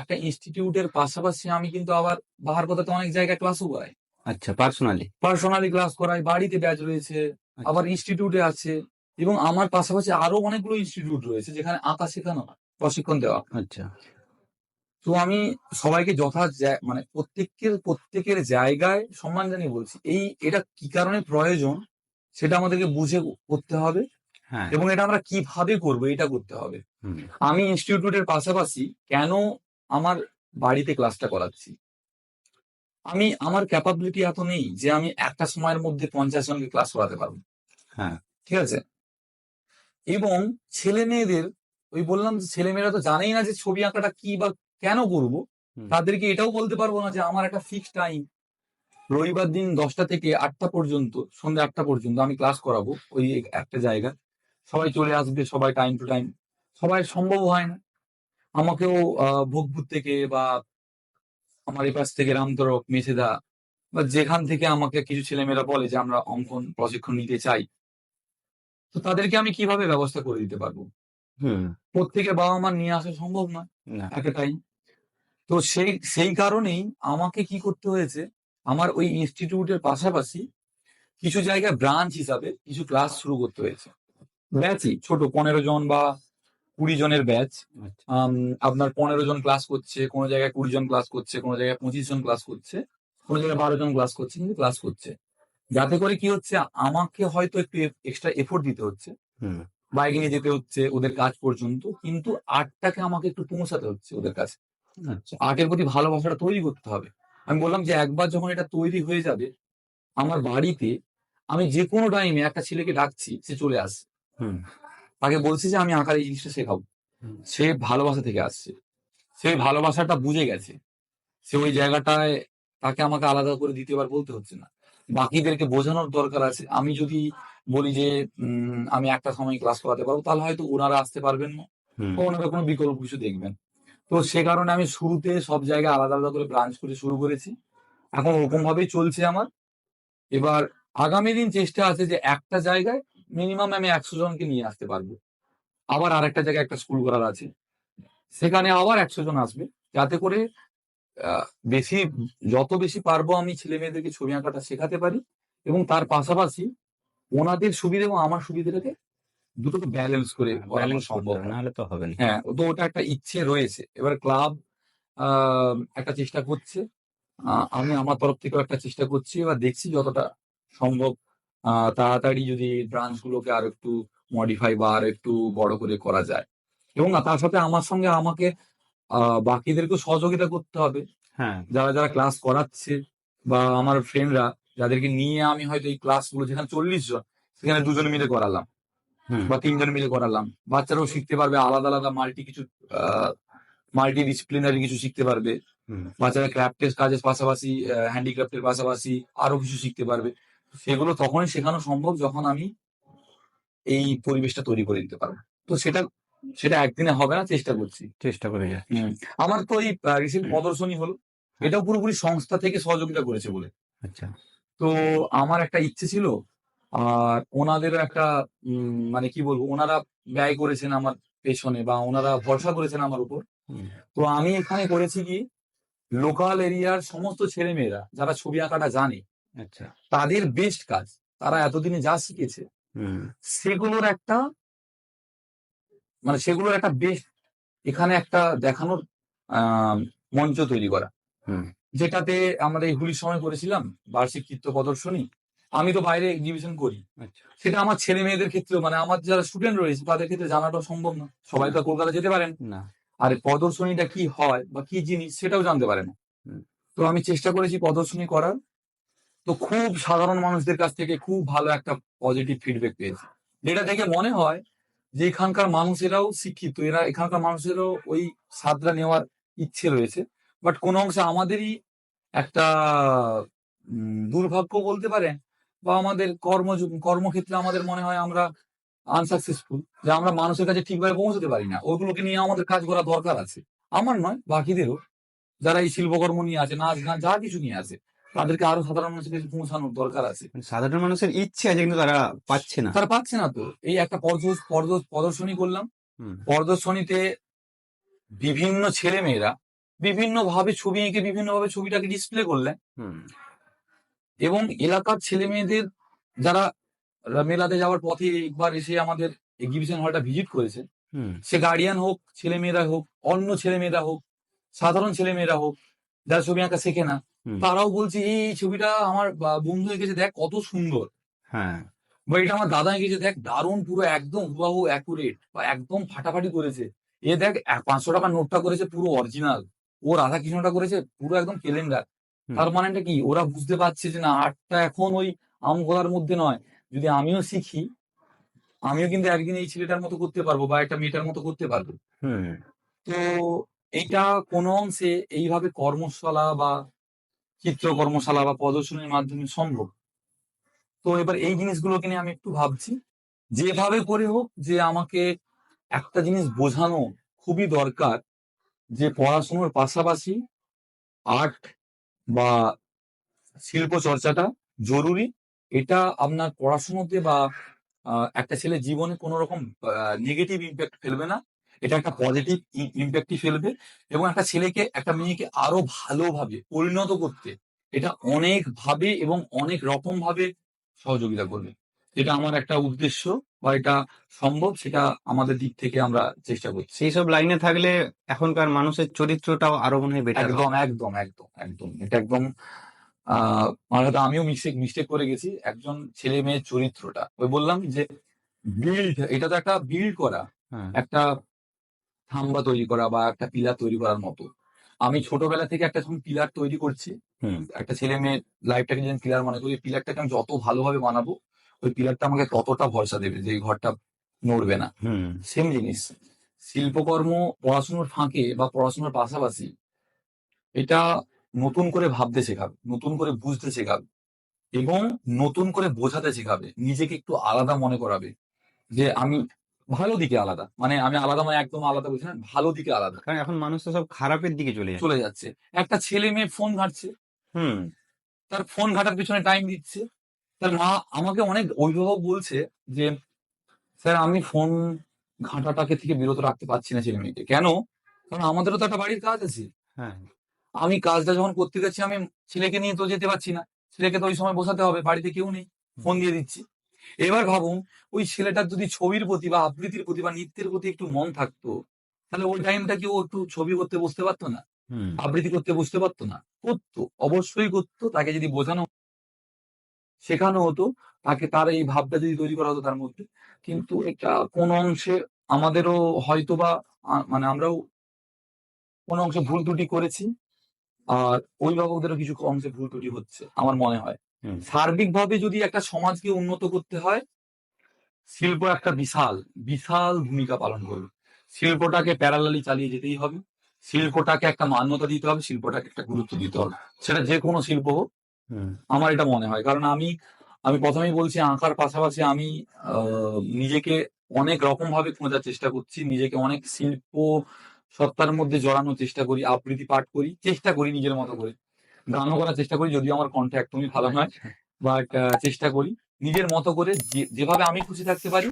একটা ইনস্টিটিউটের পাশাপাশি আমি কিন্তু আবার বাহারপোতাতে অনেক জায়গায় ক্লাসও করাই, আচ্ছা, পার্সোনালি। পার্সোনালি ক্লাস করাই, বাড়িতে ব্যাচ রয়েছে, আবার ইনস্টিটিউটে আছে, এবং আমার পাশাপাশি আরো অনেকগুলো ইনস্টিটিউট রয়েছে যেখানে আঁকা শেখানো হয়, প্রশিক্ষণ দেওয়া হয়। আচ্ছা। তো আমি সবাইকে মানে প্রত্যেকের জায়গায় সম্মান জানিয়ে বলছি, এটা কি কারণে প্রয়োজন সেটা আমাদেরকে বুঝে করতে হবে, হ্যাঁ। এবং এটা আমরা কিভাবে করবো এটা করতে হবে। হুম। আমি ইনস্টিটিউটের পাশাপাশি কেন আমার বাড়িতে ক্লাসটা করাচ্ছি, আমার ক্যাপাবিলিটি এত নেই যে আমি একটা সময়ের মধ্যে 50 জনকে ক্লাস করাতে পারবো, হ্যাঁ। ঠিক আছে। এবং ছেলে মেয়েদের, ওই বললাম যে ছেলে মেয়েরা তো জানেই না যে ছবি আঁকাটা কি বা কেন করব, হুম। তাদেরকে এটাও বলতে পারবো না যে আমার একটা ফিক্সড টাইম রবিবার দিন 10টা থেকে 8টা পর্যন্ত, সন্ধ্যে 8টা পর্যন্ত আমি ক্লাস করাবো ওই একটা জায়গা, সবাই চলে আসবে, সবাই টাইম টু টাইম, সবাই সম্ভব হয় না। আমাকেও ভোগপুর থেকে বা আমার এই পাশ থেকে রামতরক, মেছেদা বা যেখান থেকে আমাকে কিছু ছেলেমেয়েরা বলে যে আমরা অঙ্কন প্রশিক্ষণ নিতে চাই, তো তাদেরকে আমি কিভাবে ব্যবস্থা করে দিতে পারবো? হুম। প্রত্যেকের বাবা-মা নিয়ে আসা সম্ভব নয় না। এট এ টাইম। তো সেই কারণেই আমাকে কি করতে হয়েছে, আমার ওই ইনস্টিটিউটের পাশাপাশি কিছু জায়গায় ব্রাঞ্চ হিসাবে কিছু ক্লাস শুরু করতে হয়েছে। ব্যাচই ছোট ১৫ জন বা ২০ জনের ব্যাচ। আচ্ছা। আপনার ১৫ জন ক্লাস করছে, কোন জায়গায় ২০ জন ক্লাস করছে, কোন জায়গায় ২৫ জন ক্লাস করছে, কোন জায়গায় ১২ জন ক্লাস করছে, কিন্তু ক্লাস করছে। যাতে করে কি হচ্ছে, আমাকে হয়তো একটু এক্সট্রা এফোর্ট দিতে হচ্ছে। হুম। বাইক নিয়ে যেতে হচ্ছে ওদের কাজ পর্যন্ত। কিন্তু আর্টটাকে আমাকে একটু পৌঁছাতে হচ্ছে ওদের কাছে। আচ্ছা। আর্টের প্রতি ভালোবাসাটা তৈরি করতে হবে। আমি বললাম যে একবার যখন এটা তৈরি হয়ে যাবে, আমার বাড়িতে আমি যেকোনো টাইমে একটা ছেলেকে ডাকছি, সে চলে আসছে। হুম। তাকে বলছি যে আমি আঁকার এই জিনিসটা শেখাবো। হুম। সে ভালোবাসা থেকে আসছে। সে ওই ভালোবাসাটা বুঝে গেছে। সে ওই জায়গাটায় তাকে আমাকে আলাদা করে দ্বিতীয়বার বলতে হচ্ছে না। বাকিদেরকে বোঝানোর দরকার আছে। আমি যদি বলি যে আমি একটা সময় ক্লাস করাতে পারবো, তাহলে হয়তো ওনারা আসতে পারবেন না। হুম। বা ওনারা কোনো বিকল্প কিছু দেখবেন। তো সে কারণে আমি শুরুতে সব জায়গায় আলাদা, আলাদা করে ব্রাঞ্চ করে শুরু করেছি। এখন ওরকম ভাবেই চলছে আমার। এবার আগামী দিন চেষ্টা আছে যে একটা জায়গায় মিনিমাম আমি ১০০ জনকে নিয়ে আসতে পারবো। আবার আরেকটা জায়গায় একটা স্কুল করার আছে। সেখানে আবার ১০০ জন আসবে। যাতে করে আ বেশি যত বেশি পারবো আমি ছেলেমেয়েদেরকে ছবি আঁকাটা শেখাতে পারি এবং তার পাশাপাশি ওনাদের সুবিধা এবং আমার সুবিধাটাকে দুটোকে ব্যালেন্স করে করানো ব্যালেন্স করতে সম্ভব হবে, হয়। নাহলে তো হবে না। হ্যাঁ, তো ওটা একটা ইচ্ছে রয়েছে। এবার ক্লাব আ একটা চেষ্টা করছে। আমি আমার তরফ থেকেও একটা চেষ্টা করছি। এবার দেখছি যতটা সম্ভব তাড়াতাড়ি যদি ব্রাঞ্চ গুলোকে আরেকটু মডিফাই বা আরেকটু বড় করে করা যায়। এবং তার সাথে আমার সঙ্গে আমাকে আ বাকিদেরকেও সহযোগিতা করতে হবে। হ্যাঁ। যারা, যারা ক্লাস করাচ্ছে বা আমার ফ্রেন্ডরা যাদেরকে নিয়ে আমি হয়তো এই ক্লাসগুলো যেখানে ৪০ জন, সেখানে ২ জন মিলে করালাম হুম। বা ৩ জন মিলে করালাম। বাচ্চারাও শিখতে পারবে আলাদা, আলাদা আ মাল্টি ডিসিপ্লিনারি কিছু শিখতে পারবে। হুম। বাচ্চারা ক্রাফটের কাজের পাশাপাশি হ্যান্ডিক্রাফটের পাশাপাশি আরো কিছু শিখতে পারবে। সেগুলো তখনই শেখানো সম্ভব যখন আমি এই পরিবেশটা তৈরি করে দিতে পারবো। তো সেটা একদিনে হবে না, চেষ্টা করছি। চেষ্টা করে যাচ্ছি। আমার তো এই রিসেন্ট প্রদর্শনী হলো। হ্যাঁ। এটাও পুরোপুরি সংস্থা থেকে সহযোগিতা করেছে বলে। আচ্ছা। তো আমার একটা ইচ্ছে ছিল। আর ওনাদেরও একটা মানে কি বলবো? ওনারা ব্যয় করেছেন আমার পেছনে বা ওনারা ভরসা করেছেন আমার উপর। হুম। তো আমি এখানে করেছি কি, লোকাল এরিয়ার সমস্ত ছেলেমেয়েরা যারা ছবি আঁকাটা জানে, আচ্ছা। তাদের বেস্ট কাজ, তারা এতদিনে যা শিখেছে, হুম। সেগুলোর একটা সেগুলোর একটা বেস্ট এখানে একটা দেখানোর আ মঞ্চ তৈরি করা। হুম। যেটাতে আমরা এই হোলির সময় করেছিলাম বার্ষিক চিত্র প্রদর্শনী। আমি তো বাইরে এক্সিবিশন করি। আচ্ছা। সেটা আমার ছেলে-মেয়েদের ক্ষেত্রেও আমার যারা স্টুডেন্ট রয়েছে তাদের ক্ষেত্রে জানাটাও সম্ভব না। সবাই তো আর কলকাতা যেতে পারেন। না। আর প্রদর্শনীটা কি হয় বা কি জিনিস সেটাও জানতে পারে না। হুম। তো আমি চেষ্টা করেছি প্রদর্শনী করার। তো খুব সাধারণ মানুষদের কাছ থেকে খুব ভালো একটা পজিটিভ ফিডব্যাক পেয়েছি। যেটা দেখে মনে হয় যে এখানকার মানুষেরাও শিক্ষিত। এখানকার মানুষেরও ওই স্বাদটা নেওয়ার ইচ্ছে রয়েছে। বাট কোন অংশে আমাদেরই একটা দুর্ভাগ্য বলতে পারেন বা আমাদের কর্মক্ষেত্রে আমাদের মনে হয় আমরা আনসাকসেসফুল। যে আমরা মানুষের কাছে ঠিকভাবে পৌঁছাতে পারি না। ওগুলোকে নিয়ে আমাদের কাজ করা দরকার আছে। আমার নয়, বাকিদেরও। যারা এই শিল্পকর্ম নিয়ে আছে, নাচ গান যা কিছু নিয়ে আছে, তাদেরকে আরো সাধারণ মানুষের কাছে পৌঁছানোর দরকার আছে। মানে সাধারণ মানুষের ইচ্ছে আছে কিন্তু তারা পাচ্ছে না। তারা পাচ্ছে না তো। এই একটা প্রদর্শনী করলাম। হুম। প্রদর্শনীতে বিভিন্ন ছেলেমেয়েরা বিভিন্নভাবে ছবি এঁকে বিভিন্নভাবে ছবিটাকে ডিসপ্লে করলেন হুম। এবং এলাকার ছেলেমেয়েদের যারা মেলাতে যাওয়ার পথে একবার এসে আমাদের এক্সিবিশন হলটা ভিজিট করেছে, হুম। সে গার্ডিয়ান হোক, ছেলেমেয়েরা হোক, অন্য ছেলেমেয়েরা হোক, সাধারণ ছেলেমেয়েরা হোক, যারা ছবি আঁকা শেখে না, হুম। তারাও বলছে, "এই ছবিটা আমার বন্ধু এঁকেছে, দেখ কত সুন্দর।" হ্যাঁ। বা এটা আমার দাদা এঁকেছে, দেখ দারুণ, পুরো একদম হুবাহু অ্যাকুরেট বা একদম ফাটাফাটি করেছে। এ দেখ ৳৫০০ নোটটা করেছে পুরো অরিজিনাল। ও রাধাকৃষ্ণটা করেছে পুরো একদম ক্যালেন্ডার। হুম। তার মানেটা কি? ওরা বুঝতে পারছে যে না, আর্টটা এখন ওই আমগোলার মধ্যে নয়। যদি আমিও শিখি, আমিও কিন্তু একদিন এই ছেলেটার মতো করতে পারবো বা একটা মেয়েটার মতো করতে পারবো। হুম। তো এইটা কোনো অংশে এইভাবে কর্মশালা বা চিত্র কর্মশালা বা প্রদর্শনীর মাধ্যমে সম্ভব। তো এবার এই জিনিসগুলোকে নিয়ে আমি একটু ভাবছি। যেভাবে করে হোক যে আমাকে একটা জিনিস বোঝানো খুবই দরকার যে পড়াশোনার পাশাপাশি আর্ট বা শিল্প চর্চাটা জরুরি। এটা আপনার পড়াশোনাতে বা একটা ছেলের জীবনে কোনো রকম নেগেটিভ ইম্প্যাক্ট ফেলবে না। এটা একটা পজিটিভ ইম্প্যাক্টই ফেলবে, এবং একটা ছেলেকে একটা মেয়েকে আরো ভালোভাবে পরিণত করতে এটা অনেক ভাবে এবং অনেক রকম ভাবে সহযোগিতা করবে। এটা আমার একটা উদ্দেশ্য, বা এটা সম্ভব, সেটা আমাদের দিক থেকে আমরা চেষ্টা করছি। সেই সব লাইনে থাকলে এখনকার মানুষের চরিত্রটাও আরো মনে হয় বেটার একদম একদম একদম একদম এটা একদম মানে হয়তো আমিও মিস্টেক করে গেছি একজন ছেলে মেয়ের চরিত্রটা, ওই বললাম যে বিল্ড, এটা তো একটা বিল্ড করা, হ্যাঁ। একটা থাম্বা তৈরি করা বা একটা পিলার তৈরি করার মতো। আমি ছোটবেলা থেকে একটা যখন পিলার তৈরি করছি, হুম একটা ছেলে মেয়ের লাইফটাকে যখন পিলার মনে করি, পিলারটাকে আমি যত ভালোভাবে বানাবো, ওই পিলারটা আমাকে ততটা ভরসা দেবে যে এই ঘরটা নড়বে না। হুম সেম জিনিস, শিল্পকর্ম পড়াশোনার ফাঁকে বা পড়াশোনার পাশাপাশি এটা নতুন করে ভাবতে শেখাবে, নতুন করে বুঝতে শেখাবে, এবং নতুন করে বোঝাতে শেখাবে, নিজেকে একটু আলাদা মনে করাবে যে আমি ভালো দিকে আলাদা, মানে আমি আলাদা মানে একদম আলাদা বলছি না, ভালো দিকে আলাদা কারণ এখন মানুষ তো সব খারাপের দিকে চলে যায়। চলে যাচ্ছে। একটা ছেলে মেয়ে ফোন ঘাঁটছে, হুম তার ফোন ঘাটার পিছনে টাইম দিচ্ছে, তার মা, আমাকে অনেক অভিভাবক বলছে যে স্যার আমি ফোন ঘাঁটাটাকে থেকে বিরত রাখতে পারছি না ছেলে মেয়েকে। কেন? কারণ আমাদেরও তো একটা বাড়ির কাজ আছে। হ্যাঁ আমি কাজটা যখন করতে যাচ্ছি, আমি ছেলেকে নিয়ে তো যেতে পারছি না, ছেলেকে তো ওই সময় বসাতে হবে, বাড়িতে কেউ নেই, ফোন দিয়ে দিচ্ছি। এবার ভাবুন, ওই ছেলেটার যদি ছবির প্রতি বা আবৃত্তির প্রতি বা নৃত্যের প্রতি একটু মন থাকতো, তাহলে ওই টাইমটা কি ও একটু ছবি করতে বসতে পারতো না, হুম আবৃত্তি করতে বসতে পারতো না? করতো, অবশ্যই করতো। তাকে যদি বোঝানো শেখানো হতো, তাকে তার এই ভাবটা যদি তৈরি করা হতো তার মধ্যে। কিন্তু এটা কোন অংশে আমাদেরও হয়তোবা মানে আমরাও কোন অংশে ভুল ত্রুটি করেছি, আর অভিভাবকদেরও কিছু অংশে ভুল ত্রুটি হচ্ছে আমার মনে হয়। হুম সার্বিকভাবে যদি একটা সমাজকে উন্নত করতে হয়, শিল্প একটা বিশাল বিশাল ভূমিকা পালন করবে। শিল্পটাকে প্যারালালি চালিয়ে যেতেই হবে, শিল্পটাকে একটা মান্যতা দিতে হবে, শিল্পটাকে একটা গুরুত্ব দিতে হবে, সেটা যে কোনো শিল্প হোক। হুম আমার এটা মনে হয়, কারণ আমি আমি প্রথমেই বলছি, আঁকার পাশাপাশি আমি নিজেকে অনেক রকম ভাবে খোঁজার চেষ্টা করছি, নিজেকে অনেক শিল্প সত্তার মধ্যে জড়ানোর চেষ্টা করি, আবৃত্তি পাঠ করি, চেষ্টা করি নিজের মতো করে, গানও করার চেষ্টা করি, যদিও আমার কণ্ঠ একদমই ভালো নয়, বাট চেষ্টা করি নিজের মতো করে যেভাবে আমি খুশি থাকতে পারি,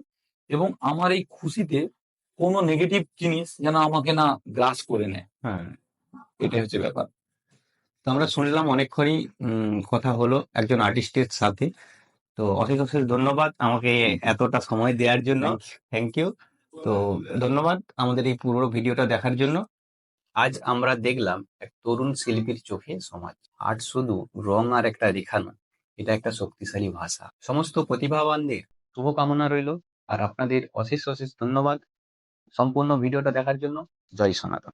এবং আমার এই খুশিতে কোনো নেগেটিভ জিনিস যেন আমাকে না গ্রাস করে নেয়, হ্যাঁ। এটাই হচ্ছে ব্যাপার। তো আমরা শুনলাম অনেকক্ষণই কথা হলো একজন আর্টিস্টের সাথে। তো অশেষ অশেষ ধন্যবাদ আমাকে এতটা সময় দেওয়ার জন্য। Thank you. Thank you. তো ধন্যবাদ আমাদের এই পুরো ভিডিওটা দেখার জন্য। আজ আমরা দেখলাম এক তরুণ শিল্পীর চোখে সমাজ। আর্ট শুধু রং আর একটা রেখা নয়, এটা একটা শক্তিশালী ভাষা। সমস্ত প্রতিভাবানদের শুভকামনা রইল, আর আপনাদের অশেষ অশেষ ধন্যবাদ সম্পূর্ণ ভিডিওটা দেখার জন্য। জয় সনাতন।